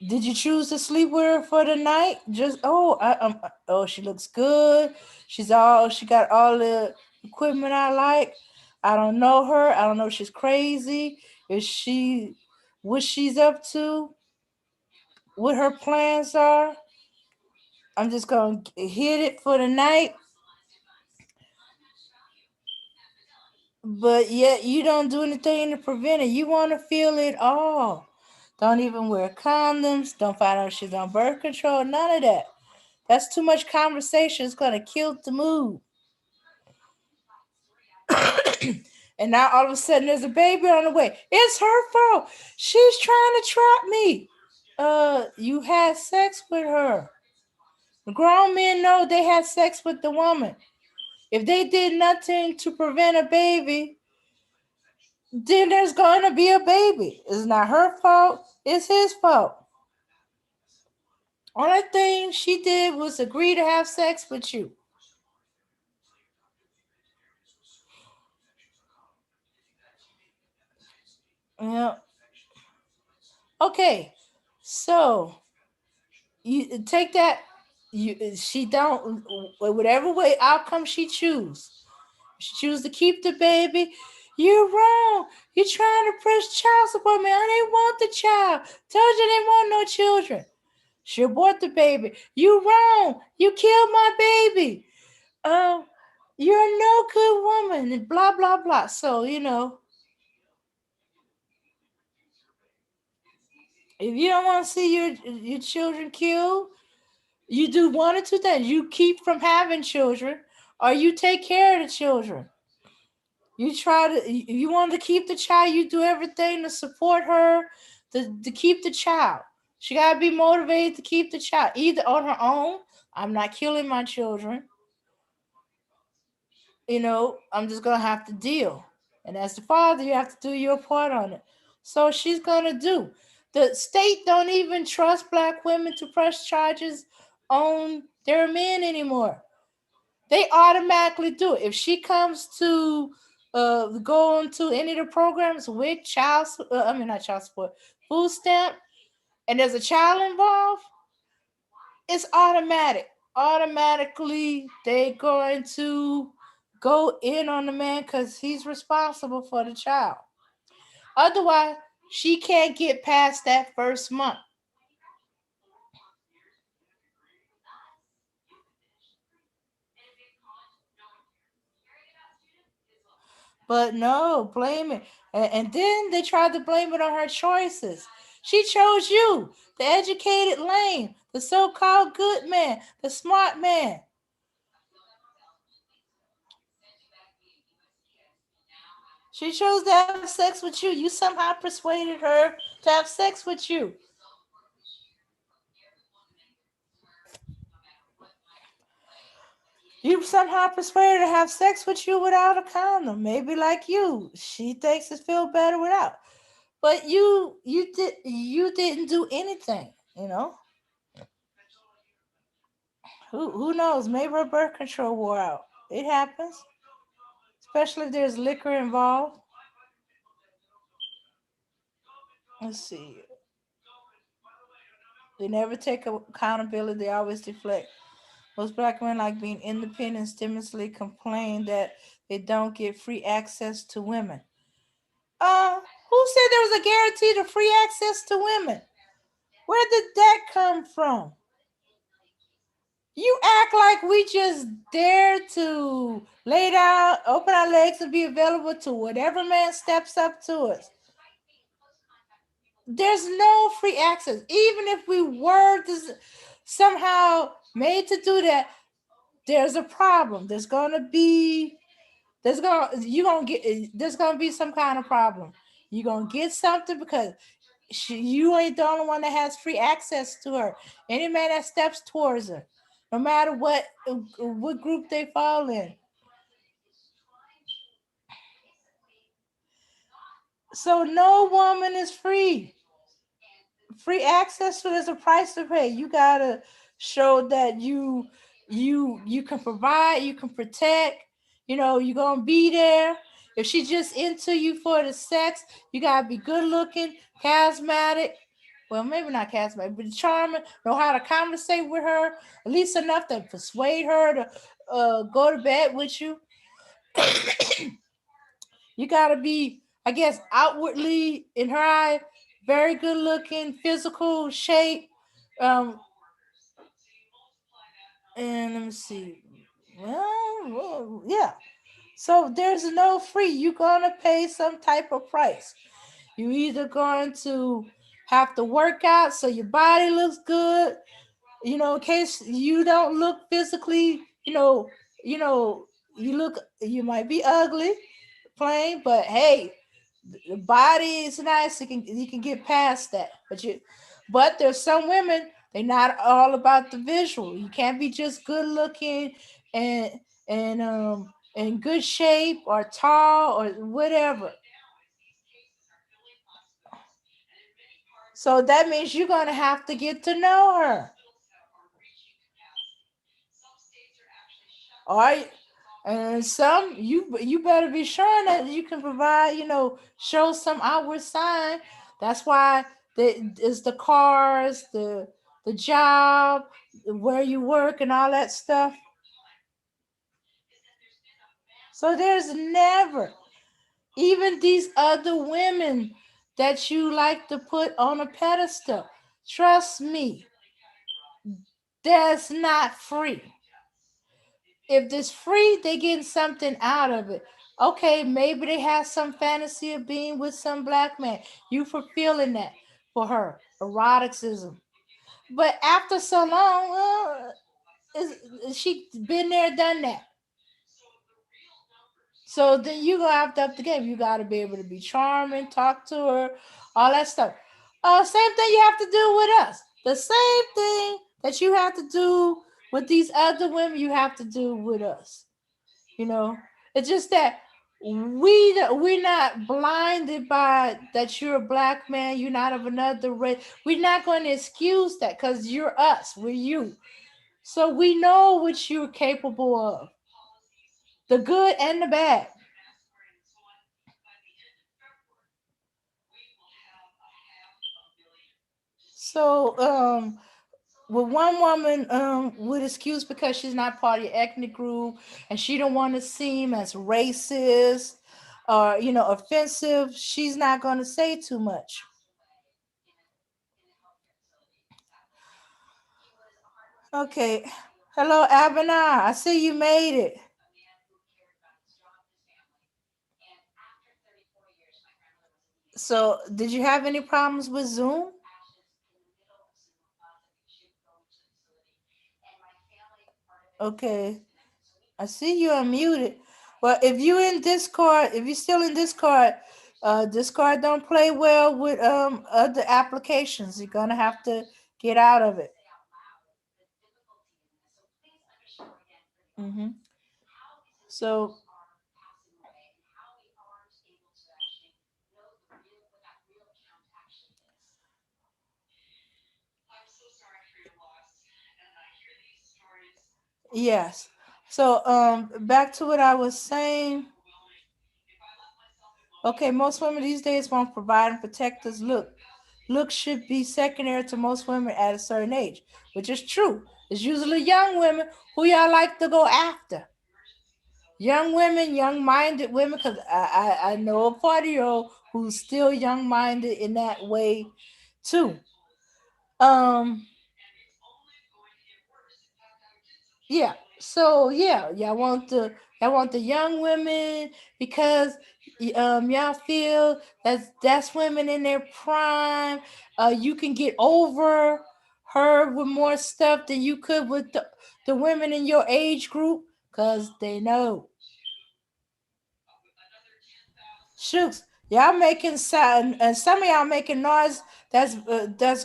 Did you choose to sleep with her for the night? Just oh, she looks good. She got all the equipment I like. I don't know her. I don't know if she's crazy. Is she what she's up to? What her plans are? I'm just gonna hit it for the night. But yet you don't do anything to prevent it. You want to feel it all. Don't even wear condoms. Don't find out she's on birth control. None of that. That's too much conversation. It's gonna kill the mood. And now all of a sudden there's a baby on the way. It's her fault. She's trying to trap me. You had sex with her. The grown men know they had sex with the woman. If they did nothing to prevent a baby, then there's gonna be a baby. It's not her fault. It's his fault. Only thing she did was agree to have sex with you. Yeah. Okay. So you take that. She don't whatever way outcome she choose. She choose to keep the baby. You're wrong. You're trying to press child support, man. I didn't want the child. Told you I didn't want no children. She abort the baby. You wrong. You killed my baby. Um, you're no good woman. And blah blah blah. So if you don't want to see your children killed, you do one or two things. You keep from having children, or you take care of the children. You try to, if you want to keep the child, you do everything to support her, to keep the child. She got to be motivated to keep the child, either on her own. I'm not killing my children. I'm just going to have to deal. And as the father, you have to do your part on it. So she's going to do. The state don't even trust black women to press charges on their men anymore. They automatically do it. If she comes to go into any of the programs with not child support, food stamp, and there's a child involved, it's automatic. Automatically, they're going to go in on the man because he's responsible for the child. Otherwise, she can't get past that first month. But no, blame it. And then they tried to blame it on her choices. She chose you, the educated lame, the so called good man, the smart man. She chose to have sex with you. You somehow persuaded her to have sex with you. You somehow persuaded her to have sex with you without a condom. Maybe like you. She thinks it feel better without. But you didn't do anything. Who knows? Maybe her birth control wore out. It happens, especially if there's liquor involved. Let's see. They never take accountability. They always deflect. Most black men like being independent, stimulously complain that they don't get free access to women. Who said there was a guarantee to free access to women? Where did that come from? You act like we just dare to lay down, open our legs, and be available to whatever man steps up to us. There's no free access. Even if we were somehow made to do that, there's a problem. There's going to be there's gonna be some kind of problem. You're gonna get something because you ain't the only one that has free access to her. Any man that steps towards her, no matter what group they fall in. So no woman is free. Free access to, there's a price to pay. You gotta show that you can provide, you can protect. You're gonna be there. If she's just into you for the sex, you gotta be good looking, charismatic. Well, maybe not charismatic, but charming. Know how to conversate with her, at least enough to persuade her to go to bed with you. You gotta be, I guess, outwardly in her eye, very good looking, physical shape. Um, and let me see. Yeah. So there's no free. You're gonna pay some type of price. You either going to have to work out so your body looks good, in case you don't look physically, you know, you might be ugly, plain, but hey, the body is nice. You can get past that. But there's some women, they're not all about the visual. You can't be just good looking and in good shape or tall or whatever. So that means you're gonna have to get to know her. All right. And some you better be showing that you can provide, show some outward sign. That's why is the cars, the job, where you work, and all that stuff. So there's never, even these other women that you like to put on a pedestal. Trust me, that's not free. If it's free, they getting something out of it. Okay, maybe they have some fantasy of being with some black man. You fulfilling that for her, eroticism. But after so long, she been there, done that. So then you gonna have to up the game. You gotta be able to be charming, talk to her, all that stuff. Same thing you have to do with us. The same thing that you have to do with these other women, you have to do with us. You know, it's just that we're not blinded by that you're a black man, you're not of another race. We're not going to excuse that because you're us, we're you. So we know what you're capable of, the good and the bad. So with one woman would excuse because she's not part of your ethnic group and she don't want to seem as racist or offensive, she's not going to say too much. Okay. Hello, Abana. I see you made it. So, did you have any problems with Zoom? Okay. I see you unmuted. Well, if you in Discord, if you're still in Discord, Discord don't play well with other applications. You're gonna have to get out of it. hmm So yes. So back to what I was saying. Okay, most women these days want to provide and protect us. Look should be secondary to most women at a certain age, which is true. It's usually young women who y'all like to go after. Young women, young minded women, because I know a 40-year old who's still young minded in that way too. Um, yeah. So yeah, y'all want the young women because y'all feel that's women in their prime. You can get over her with more stuff than you could with the women in your age group because they know. Shooks, y'all making sound, and some of y'all making noise that's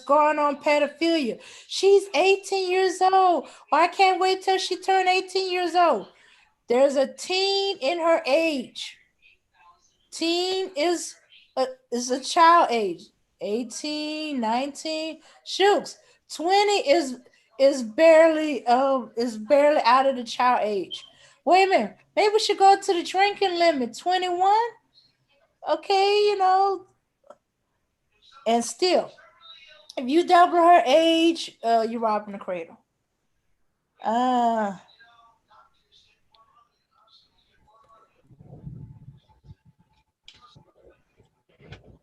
going on pedophilia. She's 18 years old. Well, I can't wait till she turn 18 years old. There's a teen in her age. Teen is a child age. 18, 19. Shooks, 20 is barely out of the child age. Wait a minute. Maybe we should go to the drinking limit. 21? Okay, and still, if you double her age, you're robbing the cradle. Uh,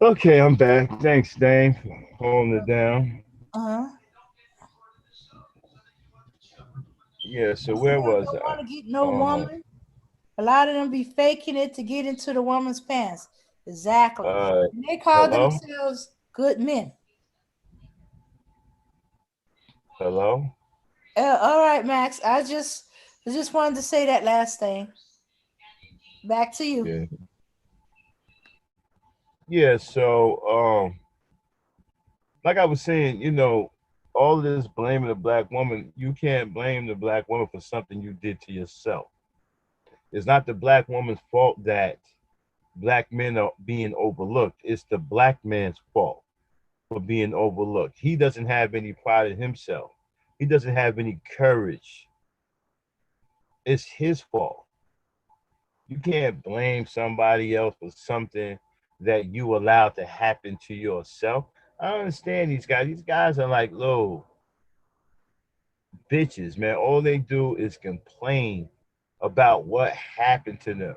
Okay, I'm back. Thanks, Dane, for holding it down. uh-huh. Yeah, so Most of where them was don't I? want to get no Uh, woman. A lot of them be faking it to get into the woman's pants. Exactly. uh, And they call hello? themselves good men. Hello? All right, Max. I just wanted to say that last thing. Back to you. Yeah. Yeah, so like I was saying, all of this blaming the black woman, you can't blame the black woman for something you did to yourself. It's not the black woman's fault that black men are being overlooked. It's the black man's fault for being overlooked. He doesn't have any pride in himself. He doesn't have any courage. It's his fault. You can't blame somebody else for something that you allowed to happen to yourself. I don't understand these guys. These guys are like little bitches, man. All they do is complain about what happened to them.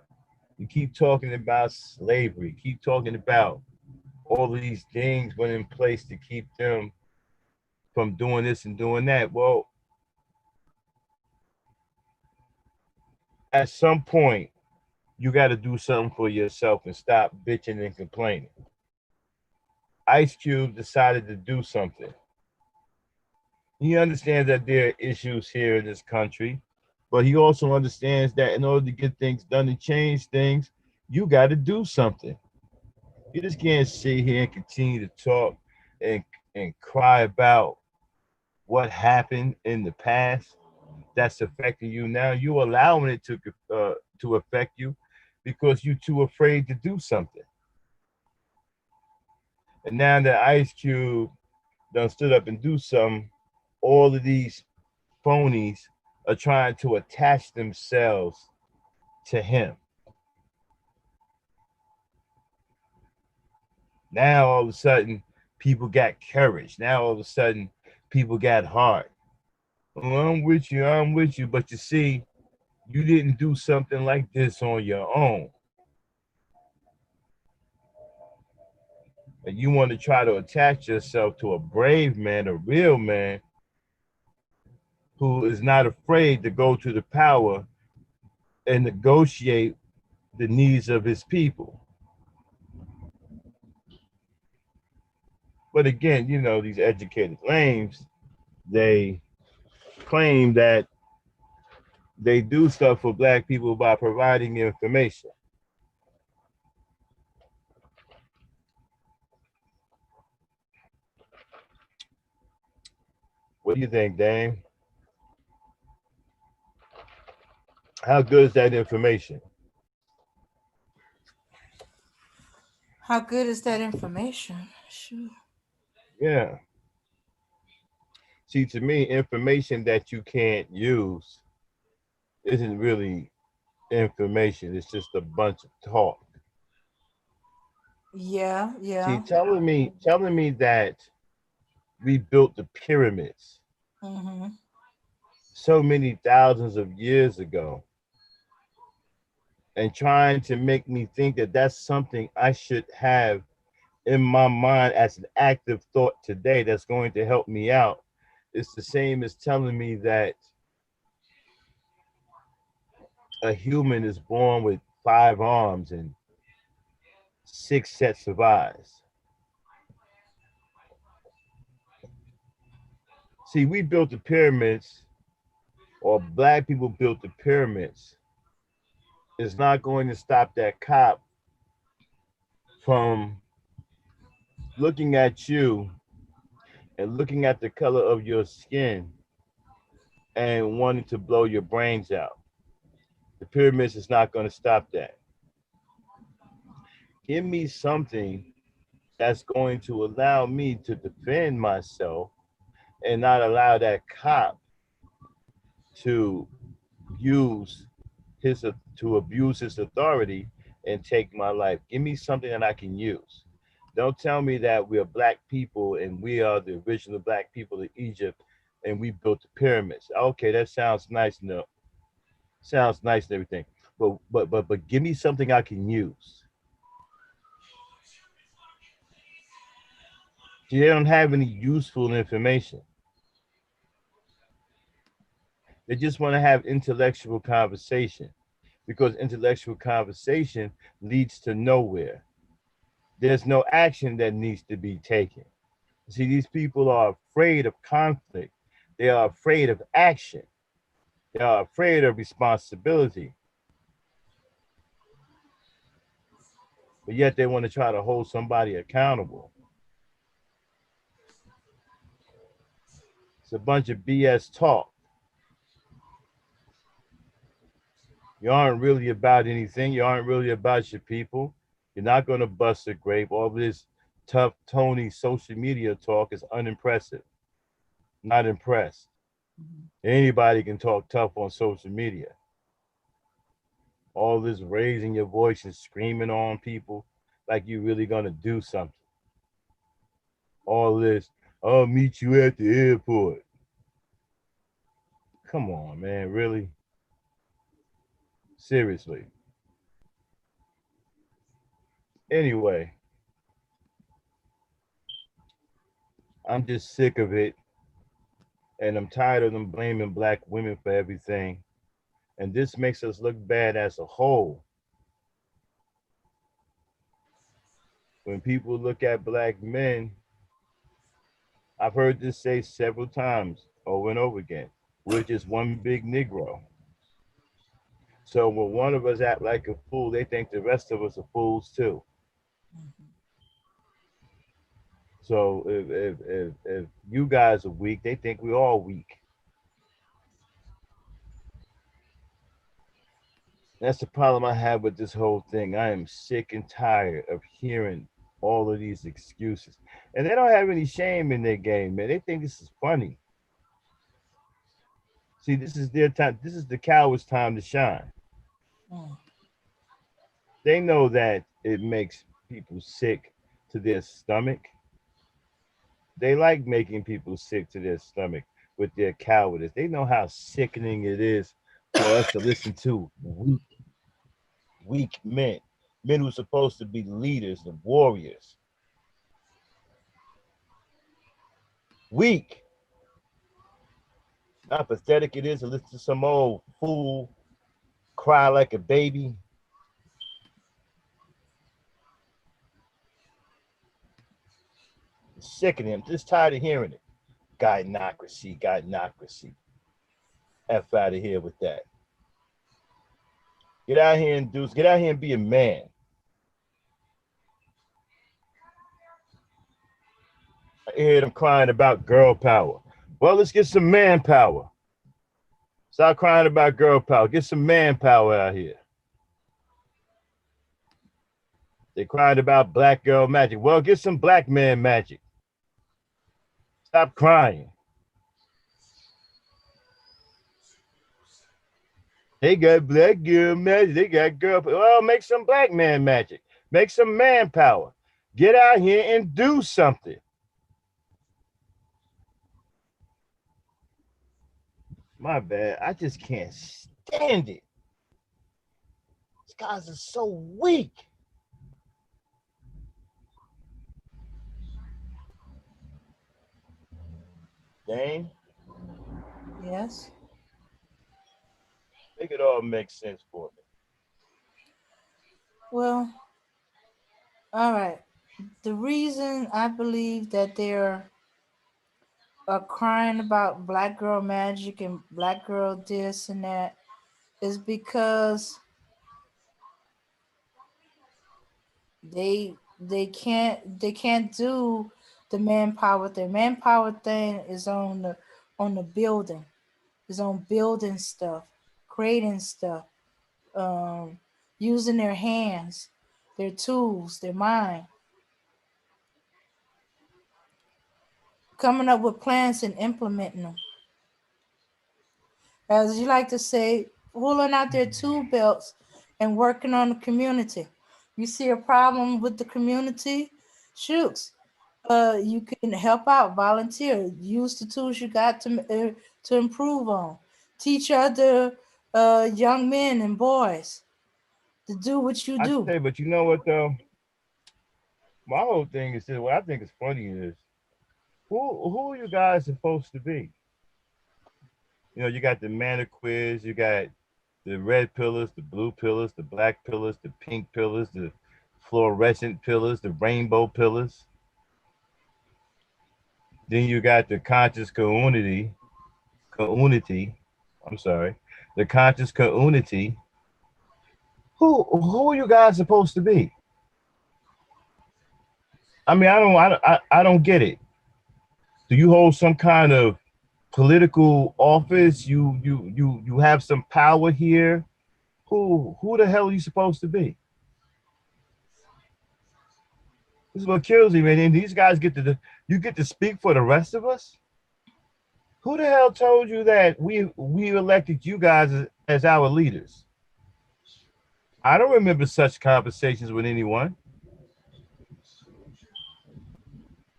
You keep talking about slavery, keep talking about all of these things went in place to keep them from doing this and doing that. Well, at some point, you got to do something for yourself and stop bitching and complaining. Ice Cube decided to do something. He understands that there are issues here in this country, but he also understands that in order to get things done and change things, you got to do something. You just can't sit here and continue to talk and cry about what happened in the past that's affecting you now. You allowing it to affect you because you're too afraid to do something. And now that Ice Cube done stood up and do something, all of these phonies are trying to attach themselves to him. Now all of a sudden, people got courage. Now all of a sudden, people got heart. Well, I'm with you, I'm with you. But you see, you didn't do something like this on your own. And you want to try to attach yourself to a brave man, a real man, who is not afraid to go to the power and negotiate the needs of his people. But again, these educated lames, they claim that they do stuff for black people by providing information. What do you think, Dame? How good is that information? How good is that information? Shoot. Yeah. See, to me, information that you can't use isn't really information. It's just a bunch of talk. Yeah, See, yeah. telling me that we built the pyramids Mm-hmm. so many thousands of years ago and trying to make me think that that's something I should have in my mind as an active thought today that's going to help me out. It's the same as telling me that a human is born with 5 arms and 6 sets of eyes. See, we built the pyramids, or black people built the pyramids. It's not going to stop that cop from looking at you and looking at the color of your skin and wanting to blow your brains out. The pyramids is not going to stop that. Give me something that's going to allow me to defend myself and not allow that cop to use his to abuse his authority and take my life. Give me something that I can use. Don't tell me that we are black people and we are the original black people of Egypt and we built the pyramids. Okay, that sounds nice. No, sounds nice and everything, but give me something I can use. They don't have any useful information. They just want to have intellectual conversation because intellectual conversation leads to nowhere. There's no action that needs to be taken. See, these people are afraid of conflict. They are afraid of action. They are afraid of responsibility. But yet they want to try to hold somebody accountable. It's a bunch of BS talk. You aren't really about anything. You aren't really about your people. You're not going to bust a grape. All this tough Tony social media talk is unimpressive. Not impressed. Anybody can talk tough on social media. All this raising your voice and screaming on people like you're really going to do something. All this, I'll meet you at the airport. Come on, man. Really? Seriously. Anyway, I'm just sick of it. And I'm tired of them blaming black women for everything. And this makes us look bad as a whole. When people look at black men, I've heard this say several times over and over again. We're just one big Negro. So when one of us act like a fool, they think the rest of us are fools too. So if you guys are weak, they think we're all weak. That's the problem I have with this whole thing. I am sick and tired of hearing all of these excuses. And they don't have any shame in their game, man. They think this is funny. See, this is their time. This is the cowards' time to shine. They know that it makes people sick to their stomach. They like making people sick to their stomach with their cowardice. They know how sickening it is for us to listen to weak men, men who are supposed to be leaders and warriors. Weak. How pathetic it is to listen to some old fool cry like a baby. It's sickening. I'm just tired of hearing it. Gynocracy, gynocracy. F out of here with that. Get out here and get out here and be a man. I hear them crying about girl power. Well, let's get some manpower. Stop crying about girl power. Get some manpower out here. They crying about black girl magic. Well, get some black man magic. Stop crying. They got black girl magic. They got girl. Well, make some black man magic. Make some manpower. Get out here and do something. My bad. I just can't stand it. These guys are so weak. Dane? Yes. Make it all make sense for me. Well, all right. The reason I believe that they're crying about black girl magic and black girl this and that is because they They can't do the manpower thing. Manpower thing is on the building. Is on building stuff, creating stuff, um, using their hands, their tools, their mind, coming up with plans and implementing them. As you like to say, pulling out their tool belts and working on the community. You see a problem with the community, shoots. You can help out, volunteer, use the tools you got to improve on, teach other young men and boys to do what you I do. tell you, but you know what though? My whole thing is that what I think is funny is who you guys supposed to be? You know, you got the maniquids, you got the red pillars, the blue pillars, the black pillars, the pink pillars, the fluorescent pillars, the rainbow pillars. Then you got the conscious community. I'm sorry, the conscious community. Who are you guys supposed to be? I mean, I don't get it. Do you hold some kind of political office? You have some power here. Who the hell are you supposed to be? This is what kills me, man. And these guys you get to speak for the rest of us. Who the hell told you that we elected you guys as our leaders? I don't remember such conversations with anyone.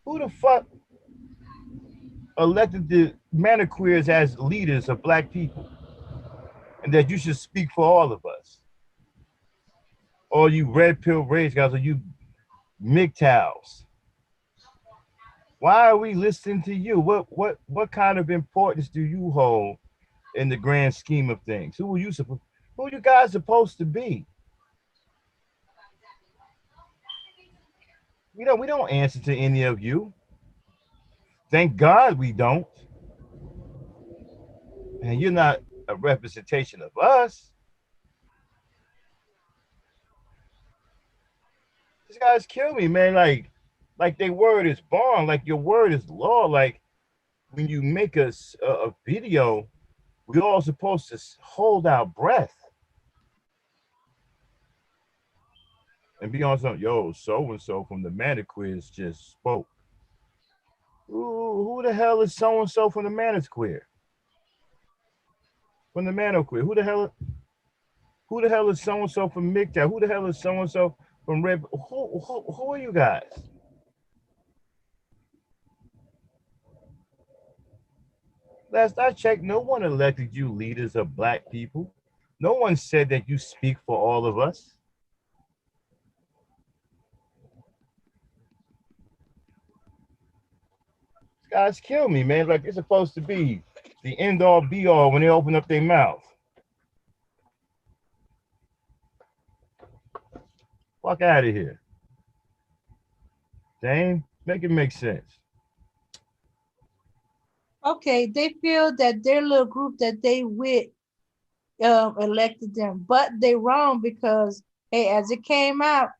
Who the fuck elected the maniqueers as leaders of black people, and that you should speak for all of us? Or you red pill rage guys, or you MGTOWs? Why are we listening to you? What kind of importance do you hold in the grand scheme of things? Who are you guys supposed to be? We don't answer to any of you. Thank God we don't. And you're not a representation of us. These guys kill me, man. Like their word is bond, like your word is law. Like when you make a video, we all supposed to hold our breath and be on something. Yo, so and so from the Maniquiz just spoke. Who the hell is so and so from the Maniquiz? From the Maniquiz? Who the hell is so and so from MGTOW? Who the hell is so and so from Red? Who are you guys? Last I checked, no one elected you leaders of black people. No one said that you speak for all of us. These guys kill me, man. Like it's supposed to be the end all be all when they open up their mouth. Fuck out of here. Dame, make it make sense. Okay, they feel that their little group that they with elected them, but they wrong because hey, as it came out,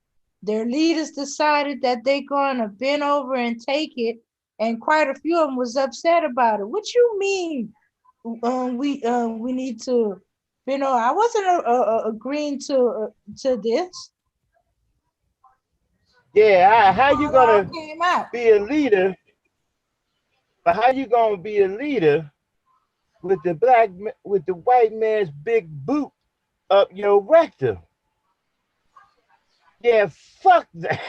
their leaders decided that they gonna bend over and take it, and quite a few of them was upset about it. What you mean? We need to, I wasn't agreeing to this. Yeah, how you It all gonna came out. be a leader? But how you gonna be a leader with the white man's big boot up your rectum? Yeah, fuck that.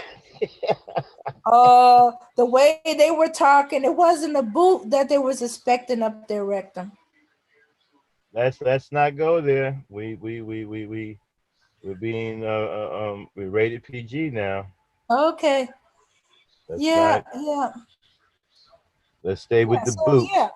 The way they were talking, it wasn't a boot that they was expecting up their rectum. Let's not go there. We're being we're rated PG now. Okay. Let's Yeah, not. yeah, Let's stay with yeah. the So boot. yeah,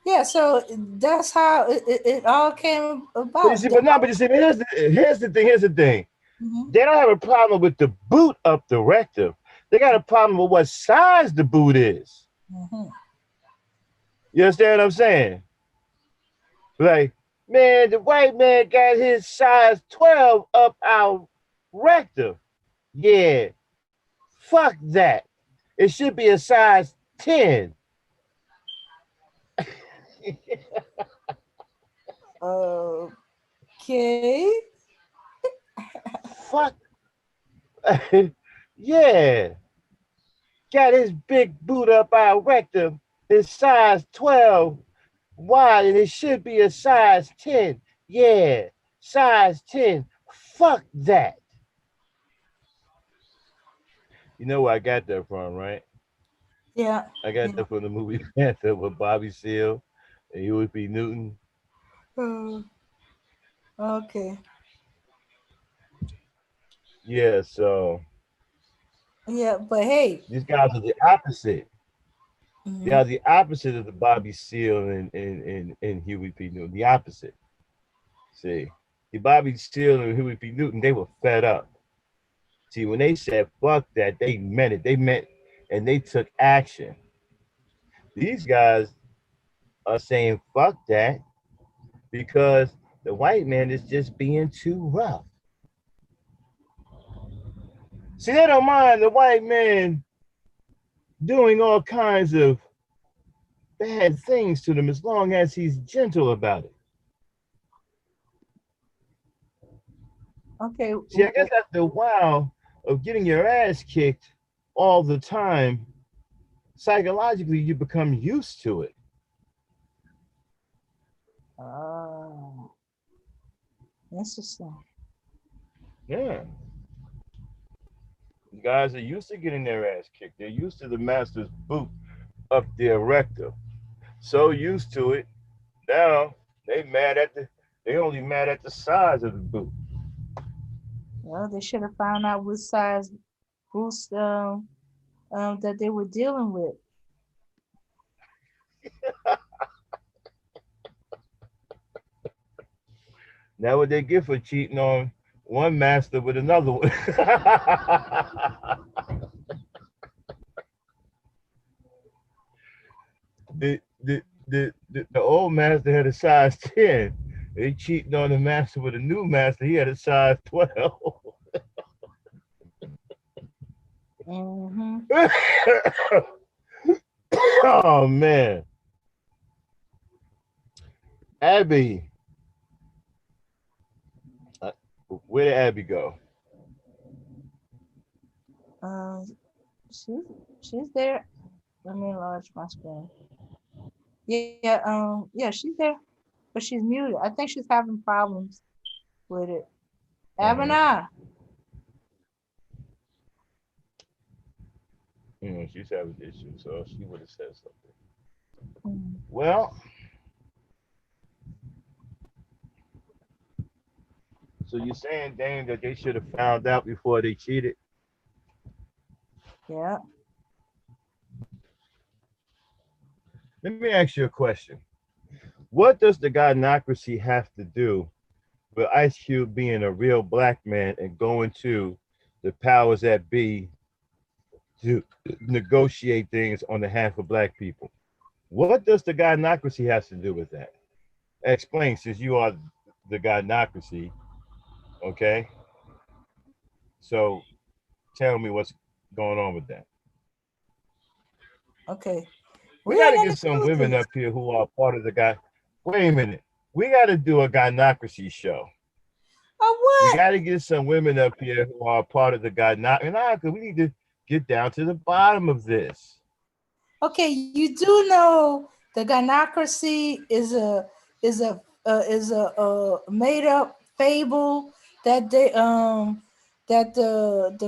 yeah. So that's how it all came But you about. see, but you see, here's the thing. Here's the thing. Mhm. They don't have a problem with the boot up the rectum. They got a problem with what size the boot is. Mhm. You understand what I'm saying? Like, man, the white man got his size 12 up our rectum. Yeah, Fuck that. It should be a size 10. Okay. Fuck. Yeah. Got his big boot up our rectum. It's size 12 wide and it should be a size 10. Yeah. Size 10. Fuck that. You know where I got that from, right? Yeah. I got Yeah. that from the movie Panther with Bobby Seale and Huey P. Newton. Uh, okay. Yeah, so Yeah, but hey. these guys are the opposite. They Mhm. are the opposite of the Bobby Seale and Huey P. Newton. The opposite. See, the Bobby Seale and Huey P. Newton, they were fed up. See, when they said fuck that, they meant it. They meant and they took action. These guys are saying fuck that because the white man is just being too rough. See, they don't mind the white man doing all kinds of bad things to them as long as he's gentle about it. Okay. See, I guess after a while of getting your ass kicked all the time, psychologically you become used to it. Uh, Interesting. Yeah. Guys are used to getting their ass kicked. They're used to the master's boot up their rectum. So used to it. Now they only mad at the size of the boot. Well, they should have found out which size boost that they were dealing with. Now what they get for cheating on one master with another one. The old master had a size 10. They cheating on the master with a new master. He had a size 12. Mm-hmm. Oh man. Abby. Uh, where did Abby go? Um, she's she's there. Let me enlarge my screen. Yeah, she's there, but she's muted. I think she's having problems with it. Uh-huh. Ebony. She's having issues, so she would have said something. Mm, Well, so you're saying, Dame, that they should have found out before they cheated? yeah. Let me ask you a question. What does the Gynocracy have to do with Ice Cube being a real black man and going to the powers that be to negotiate things on behalf of black people? What does the Gynocracy has to do with that? Explain, since you are the Gynocracy, okay? So tell me what's going on with that. Okay. We We got had to nothing get to do some with women this. up here who are part of the guy. Wait a minute. We got to do a Gynocracy show. We Oh, what? got to get some women up here who are part of the Gynocracy. Because we need to get down to the bottom of this. Okay, you do know the Gynocracy is a made up fable that the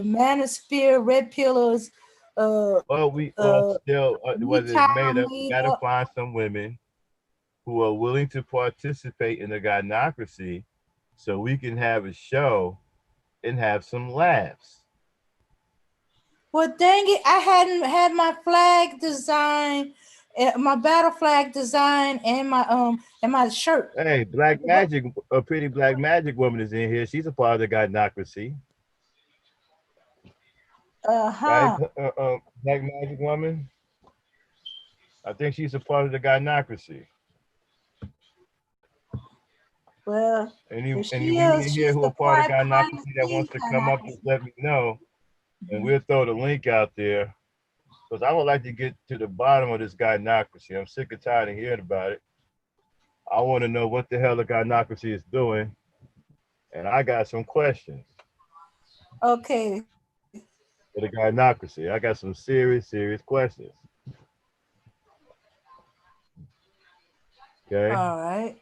Manosphere Red Pillars Well, still, whether it's made up, we made got to up. find some women who are willing to participate in the Gynocracy so we can have a show and have some laughs. Well, dang it, I hadn't had my flag design, my battle flag design, and my shirt. Hey, Black Magic, a pretty Black Magic woman is in here. She's a part of the Gynocracy, right? Uh-huh. Black Magic woman. I think she's a part of the Gynocracy. Well, Any if any she women is, in here she's who the are part of quiet behind the Gynocracy that scenes wants to come up, just Gynocracy. let me know. and we'll throw the link out there because I would like to get to the bottom of this gynocracy. I'm sick and tired of hearing about it. I want to know what the hell the gynocracy is doing, and I got some questions Okay. for the gynocracy. I got some serious, serious questions. Okay? All right.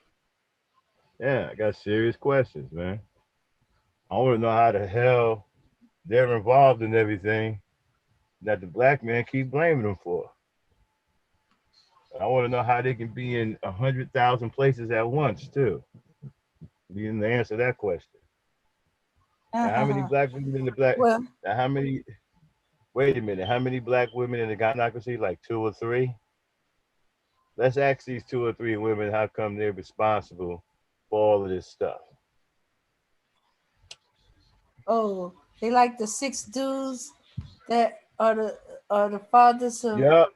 Yeah, I got serious questions, man. I want to know how the hell they're involved in everything that the black man keep blaming them for. I want to know how they can be in 100,000 places at once too. You didn't answer that question. Now, how many Uh-huh. black women in the black? Well, Now, how many? Wait a minute. How many black women in the gynocracy? Like two or three? Let's ask these two or three women how come they're responsible for all of this stuff. oh, they like the six dudes that are the fathers of. Yup,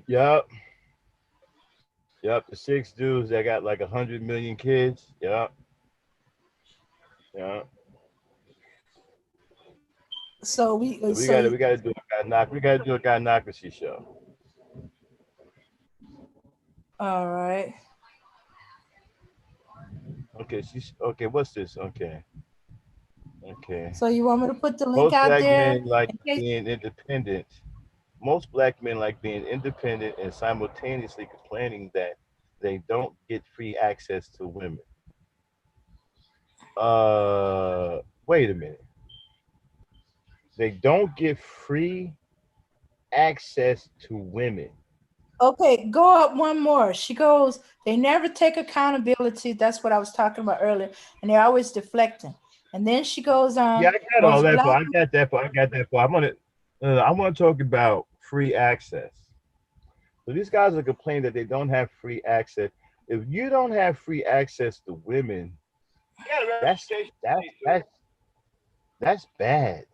yup, yup. The six dudes that got like 100 million kids. Yup, yup. So So we we so gotta we gotta do a we gotta do a gynocracy show. all right. Okay, she's okay. What's this? Okay, okay. So you want me to put the link Most out black there men like in case? being independent. Most black men like being independent and simultaneously complaining that they don't get free access to women. Wait a minute. They don't get free access to women. Okay, go up one more. She goes, they never take accountability. That's what I was talking about earlier. And they're always deflecting. And then she goes Yeah, on, I got all most that black. part. I got that part. I got that part. I want to talk about free access. So these guys are complaining that they don't have free access. If you don't have free access to women, that's that's that's bad.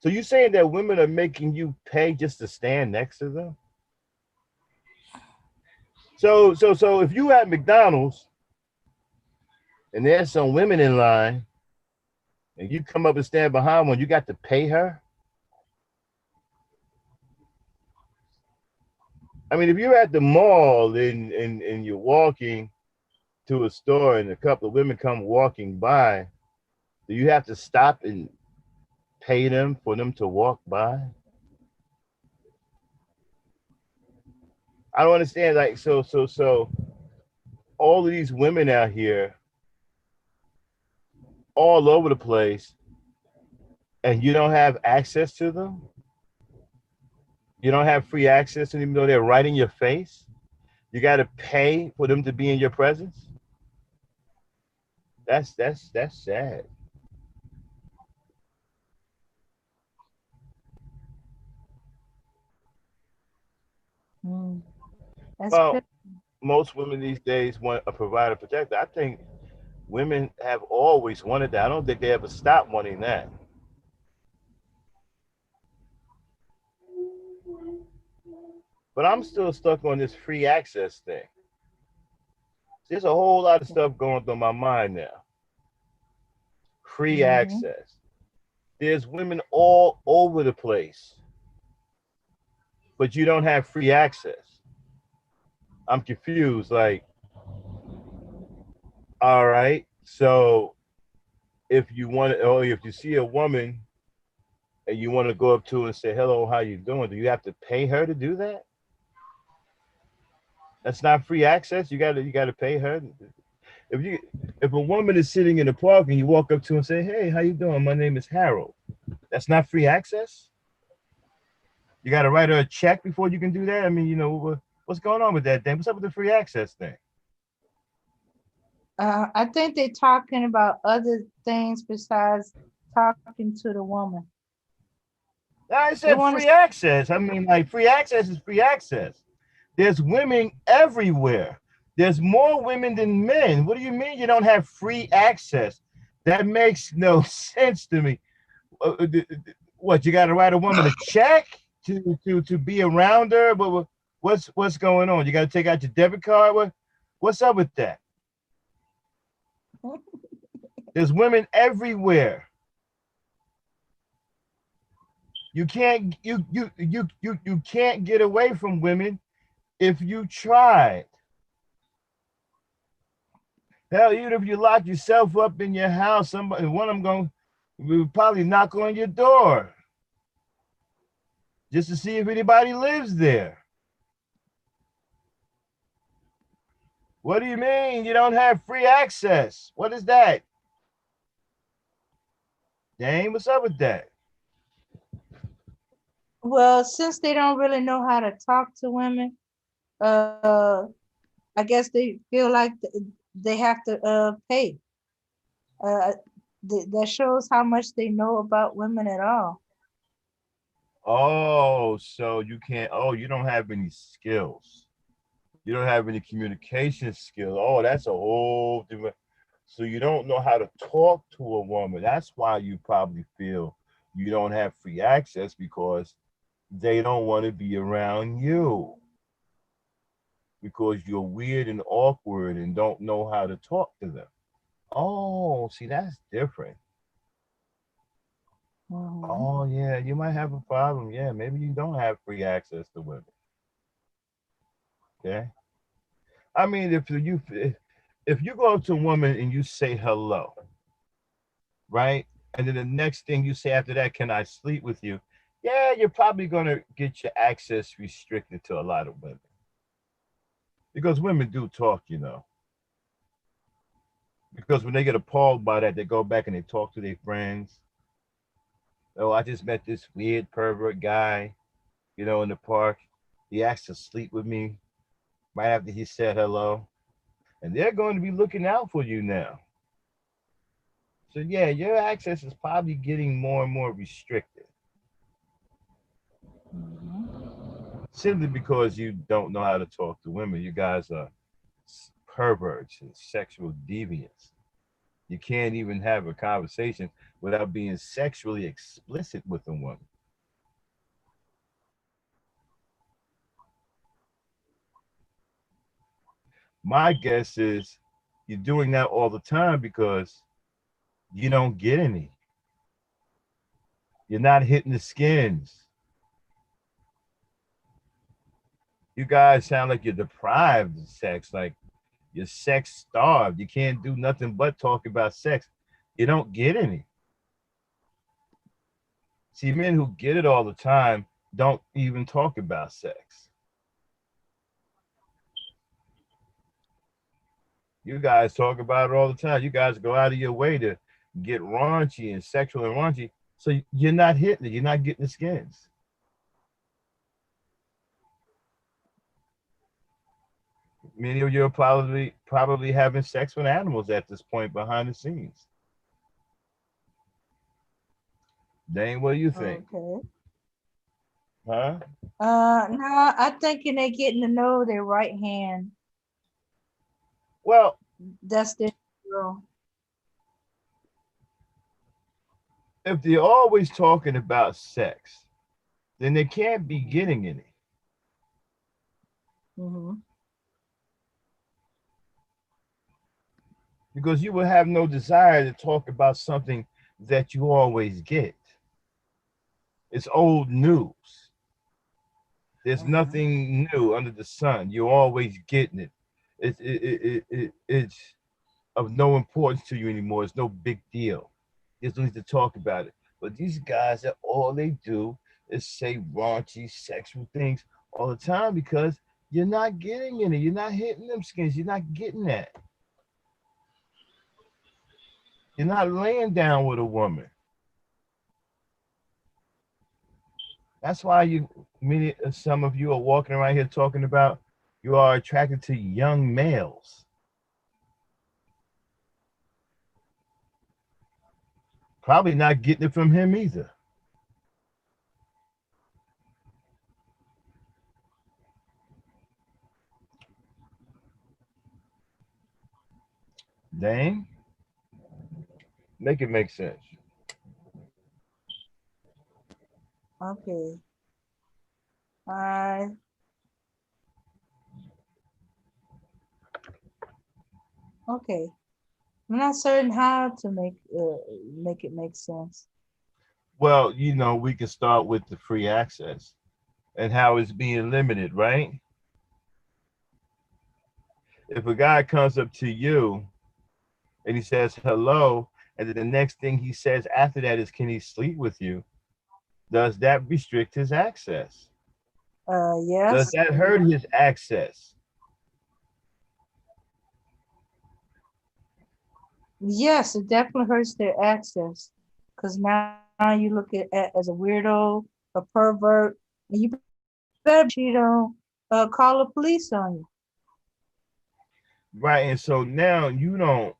So you saying that women are making you pay just to stand next to them? So if you at McDonald's and there's some women in line and you come up and stand behind one, you got to pay her? I mean, if you're at the mall and you're walking to a store and a couple of women come walking by, do you have to stop and pay them for them to walk by? I don't understand. Like, so all of these women out here, all over the place, and you don't have access to them. You don't have free access to them, even though they're right in your face. You got to pay for them to be in your presence. That's sad. Mm, that's Well, good. most women these days want a provider protector. I think women have always wanted that. I don't think they ever stopped wanting that. But I'm still stuck on this free access thing. There's a whole lot of stuff going through my mind now. Free Mm-hmm. access. There's women all over the place, but you don't have free access. I'm confused. Like, all right, so if you want to, or if you see a woman and you want to go up to her and say, hello, how you doing? Do you have to pay her to do that? That's not free access. You gotta pay her. If you if a woman is sitting in the park and you walk up to her and say, hey, how you doing? My name is Harold. That's not free access. You gotta write her a check before you can do that. I mean, what's going on with that thing? What's up with the free access thing? I think they're talking about other things besides talking to the woman. I They said want to. free access. I mean, like free access is free access. There's women everywhere. There's more women than men. What do you mean you don't have free access? That makes no sense to me. What, you got to write a woman a check to be around her? But what's going on? You got to take out your debit card? What's up with that? There's women everywhere. You can't you can't get away from women if you tried. Hell, even if you lock yourself up in your house, somebody one of them going will probably knock on your door just to see if anybody lives there. What do you mean you don't have free access? What is that? Dane, what's up with that? Well, since they don't really know how to talk to women, uh, I guess they feel like they have to pay. Uh, that shows how much they know about women at all. Oh, so you can't, oh, you don't have any skills. You don't have any communication skills. Oh, that's a whole different. So you don't know how to talk to a woman. That's why you probably feel you don't have free access because they don't want to be around you because you're weird and awkward and don't know how to talk to them. Oh, see, that's different. Mhm. Oh, yeah, you might have a problem. Yeah, maybe you don't have free access to women. Okay. I mean, if you go up to a woman and you say hello, right? And then the next thing you say after that, can I sleep with you? Yeah, you're probably gonna get your access restricted to a lot of women. Because women do talk, you know. Because when they get appalled by that, they go back and they talk to their friends. Oh, I just met this weird pervert guy, in the park. He asked to sleep with me right after he said hello. And they're going to be looking out for you now. So yeah, your access is probably getting more and more restricted. Mhm. Simply because you don't know how to talk to women. You guys are perverts and sexual deviants. You can't even have a conversation without being sexually explicit with a woman. My guess is you're doing that all the time because you don't get any. You're not hitting the skins. You guys sound like you're deprived of sex, like you're sex starved. You can't do nothing but talk about sex. You don't get any. See, men who get it all the time don't even talk about sex. You guys talk about it all the time. You guys go out of your way to get raunchy and sexual and raunchy. So you're not hitting it. You're not getting the skins. Many of you are probably having sex with animals at this point behind the scenes. Dane, what do you think? Okay. Huh? No, I thinking they getting to know their right hand. Well, That's their girl. if they're always talking about sex, then they can't be getting any Mm-hmm. because you will have no desire to talk about something that you always get. It's old news. There's Mm-hmm. nothing new under the sun. You're always getting it. It's of no importance to you anymore. It's no big deal. There's no need to talk about it. But these guys, that all they do is say raunchy, sexual things all the time because you're not getting any. You're not hitting them skins. You're not getting that. You're not laying down with a woman. That's why some of you are walking around here talking about you are attracted to young males. Probably not getting it from him either. Dang, make it make sense. Okay. I okay. I'm not certain how to make it make sense. Well, you know, we can start with the free access and how it's being limited, right? If a guy comes up to you and he says hello, and then the next thing he says after that is, can he sleep with you? Does that restrict his access? Does Yes. that hurt his access? Yes, it definitely hurts their access. Because now you look at as a weirdo, a pervert, and you better she don't call the police on you. Right. And so now you don't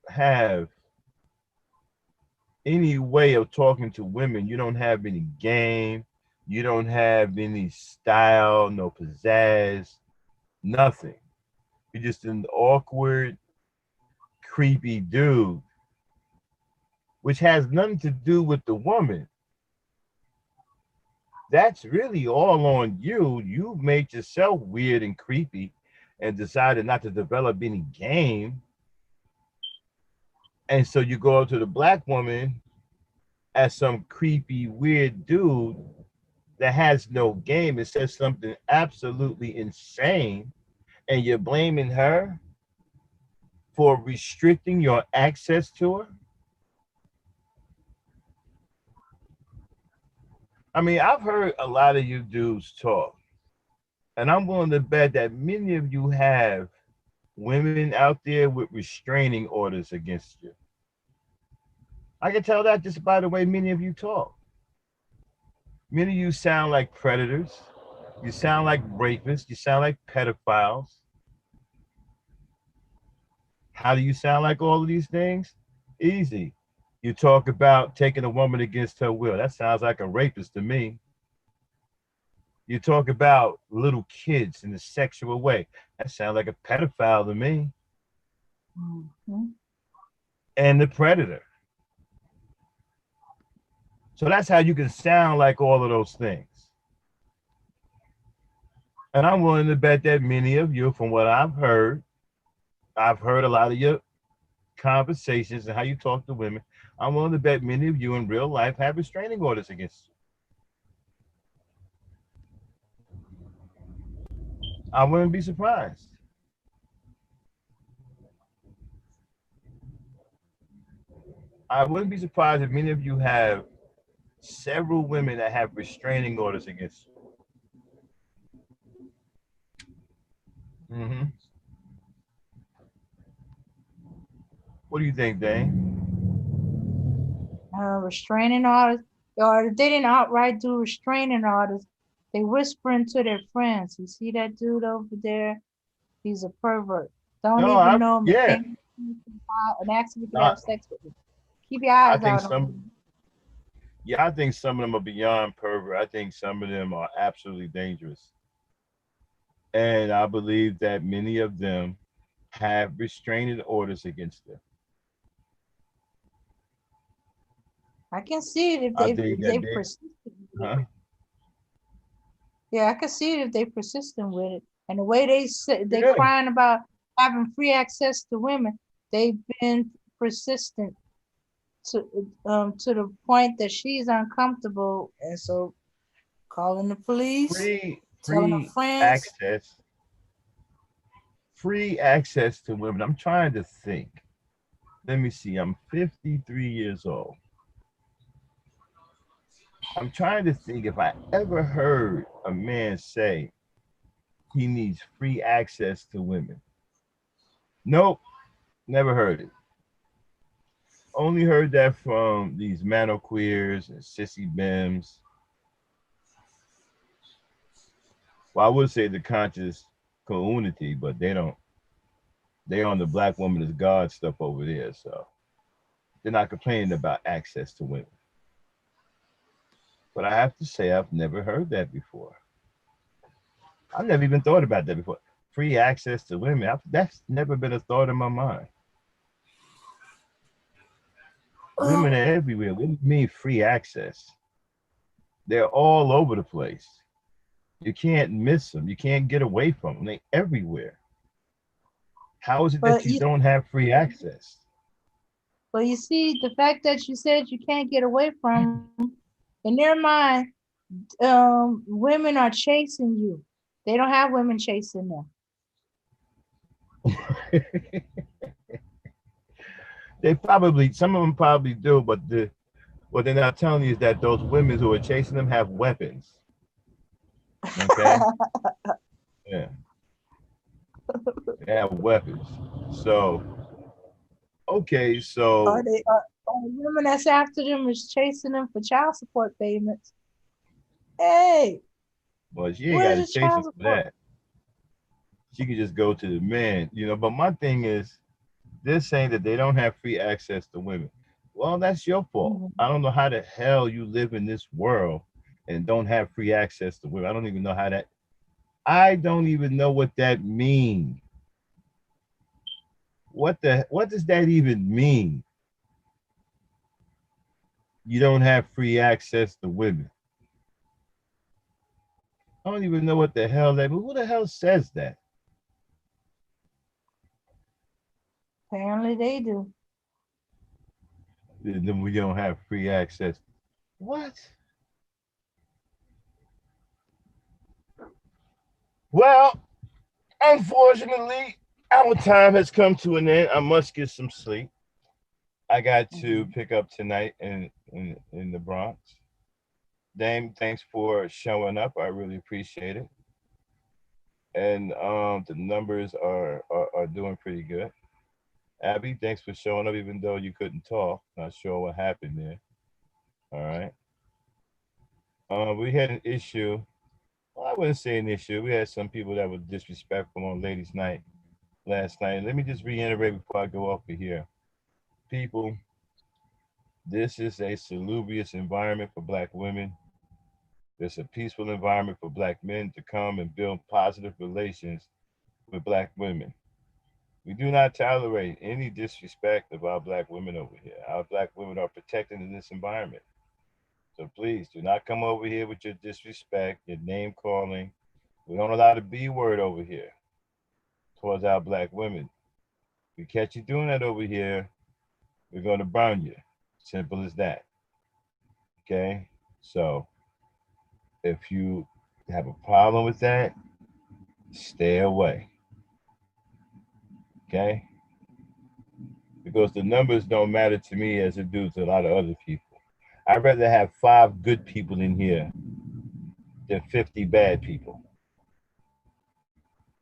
have any way of talking to women. You don't have any game. You don't have any style, no pizzazz, nothing. You're just an awkward, creepy dude, which has nothing to do with the woman. That's really all on you. You made yourself weird and creepy and decided not to develop any game. And so you go up to the black woman as some creepy, weird dude that has no game and says something absolutely insane, and you're blaming her for restricting your access to her. I mean, I've heard a lot of you dudes talk, and I'm willing to bet that many of you have women out there with restraining orders against you. I can tell that just by the way many of you talk. Many of you sound like predators. You sound like rapists. You sound like pedophiles. How do you sound like all of these things? Easy. You talk about taking a woman against her will. That sounds like a rapist to me. You talk about little kids in a sexual way. That sounds like a pedophile to me. Mhm. And the predator. So that's how you can sound like all of those things. And I'm willing to bet that many of you, from what I've heard a lot of your conversations and how you talk to women. I'm willing to bet many of you in real life have restraining orders against you. I wouldn't be surprised. I wouldn't be surprised if many of you have several women that have restraining orders against you. Hmm. What do you think, Dane? Restraining orders, or they didn't outright do restraining orders. They whispering to their friends. You see that dude over there? He's a pervert. Don't No, even know him and yeah. came and asked if he could No, have sex with him. Keep your I eyes think out on some. him. Yeah, I think some of them are beyond pervert. I think some of them are absolutely dangerous, and I believe that many of them have restraining orders against them. I can see it I think if that they they, persistent with it. huh? Yeah, I can see it if they persistent with it. And the way they Yeah. crying about having free access to women, they've been persistent to the point that she's uncomfortable, and so calling the police, Free, telling her free friends. access, free access to women. I'm trying to think. Let me see. I'm 53 years old. I'm trying to think if I ever heard a man say he needs free access to women. Nope, never heard it. Only heard that from these manoqueers and SYSBMs. Well, I would say the conscious community, but they don't. They on the black woman is God stuff over there, so they're not complaining about access to women. But I have to say, I've never heard that before. I've never even thought about that before. Free access to women. That's never been a thought in my mind. Women are everywhere. What do you mean free access? They're all over the place. You can't miss them. You can't get away from them. They're everywhere. How is it that But you you don't have free access? but you see the fact that you said you can't get away from 'em, In their mind, women are chasing you. They don't have women chasing them. They probably, some of them probably do, but what they're not telling you is that those women who are chasing them have weapons. Okay? Yeah, they have weapons. So, okay, Or so, or the women that's after them is chasing them for child support payments. Hey, well, she ain't got where's to the chase child them for support? that. She could just go to the man, But my thing is, they're saying that they don't have free access to women. Well, that's your fault. Mhm. I don't know how the hell you live in this world and don't have free access to women. I don't even know how that. I don't even know what that means. What does that even mean? You don't have free access to women. I don't even know what the hell that. Who the hell says that? Apparently they do. Then we don't have free access. What? Well, unfortunately, our time has come to an end. I must get some sleep. I got to Mhm. pick up tonight in the Bronx. Dame, thanks for showing up. I really appreciate it. And the numbers are doing pretty good. Abby, thanks for showing up, even though you couldn't talk. Not sure what happened there. All right. We had an issue. Well, I wouldn't say an issue. We had some people that were disrespectful on Ladies' Night last night. Let me just reiterate before I go off of here. People, this is a salubrious environment for black women. It's a peaceful environment for black men to come and build positive relations with black women. We do not tolerate any disrespect of our black women over here. Our black women are protected in this environment. So please do not come over here with your disrespect, your name calling. We don't allow the B word over here towards our black women. If we catch you doing that over here, we're going to burn you. Simple as that. Okay? So if you have a problem with that, stay away. Okay? Because the numbers don't matter to me as it do to a lot of other people. I'd rather have 5 good people in here than 50 bad people.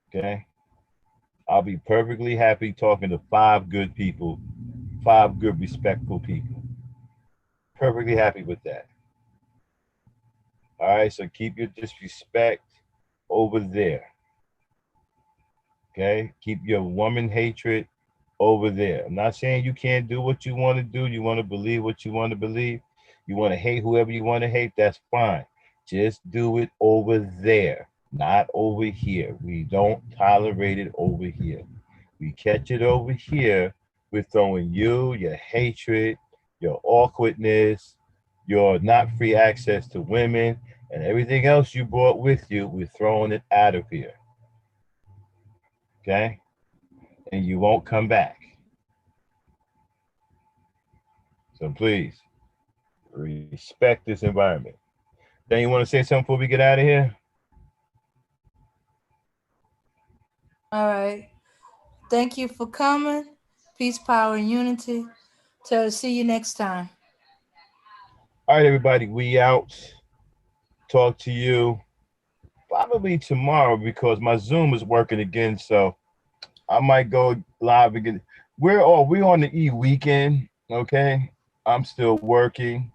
Okay? I'll be perfectly happy talking to 5 good people, 5 good, respectful people. Perfectly happy with that. All right, so keep your disrespect over there. Okay? Keep your woman hatred over there. I'm not saying you can't do what you want to do. You want to believe what you want to believe. You want to hate whoever you want to hate. That's fine. Just do it over there, not over here. We don't tolerate it over here. We catch it over here. We're throwing you, your hatred, your awkwardness, your not free access to women, and everything else you brought with you. We're throwing it out of here. Okay? And you won't come back. So please respect this environment. Then you want to say something before we get out of here? All right. Thank you for coming. Peace, power, and unity. Till see you next time. All right, everybody, we out. Talk to you probably tomorrow because my Zoom is working again. So I might go live again. We on the E weekend, okay? I'm still working.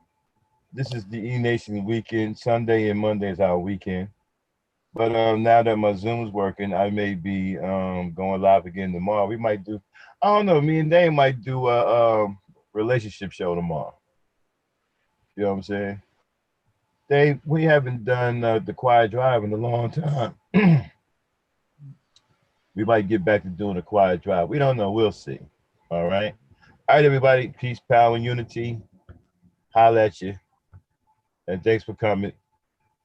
This is the E Nation weekend. Sunday and Monday is our weekend. But now that my Zoom's working, I may be going live again tomorrow. We might do, I don't know, me and Dane might do a relationship show tomorrow. You know what I'm saying? Dave, we haven't done the Quiet Drive in a long time. We might get back to doing a Quiet Drive. We don't know. We'll see. All right. All right, everybody. Peace, power, and unity. Holla at you. And thanks for coming.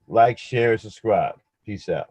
Like, share, and subscribe. Peace out.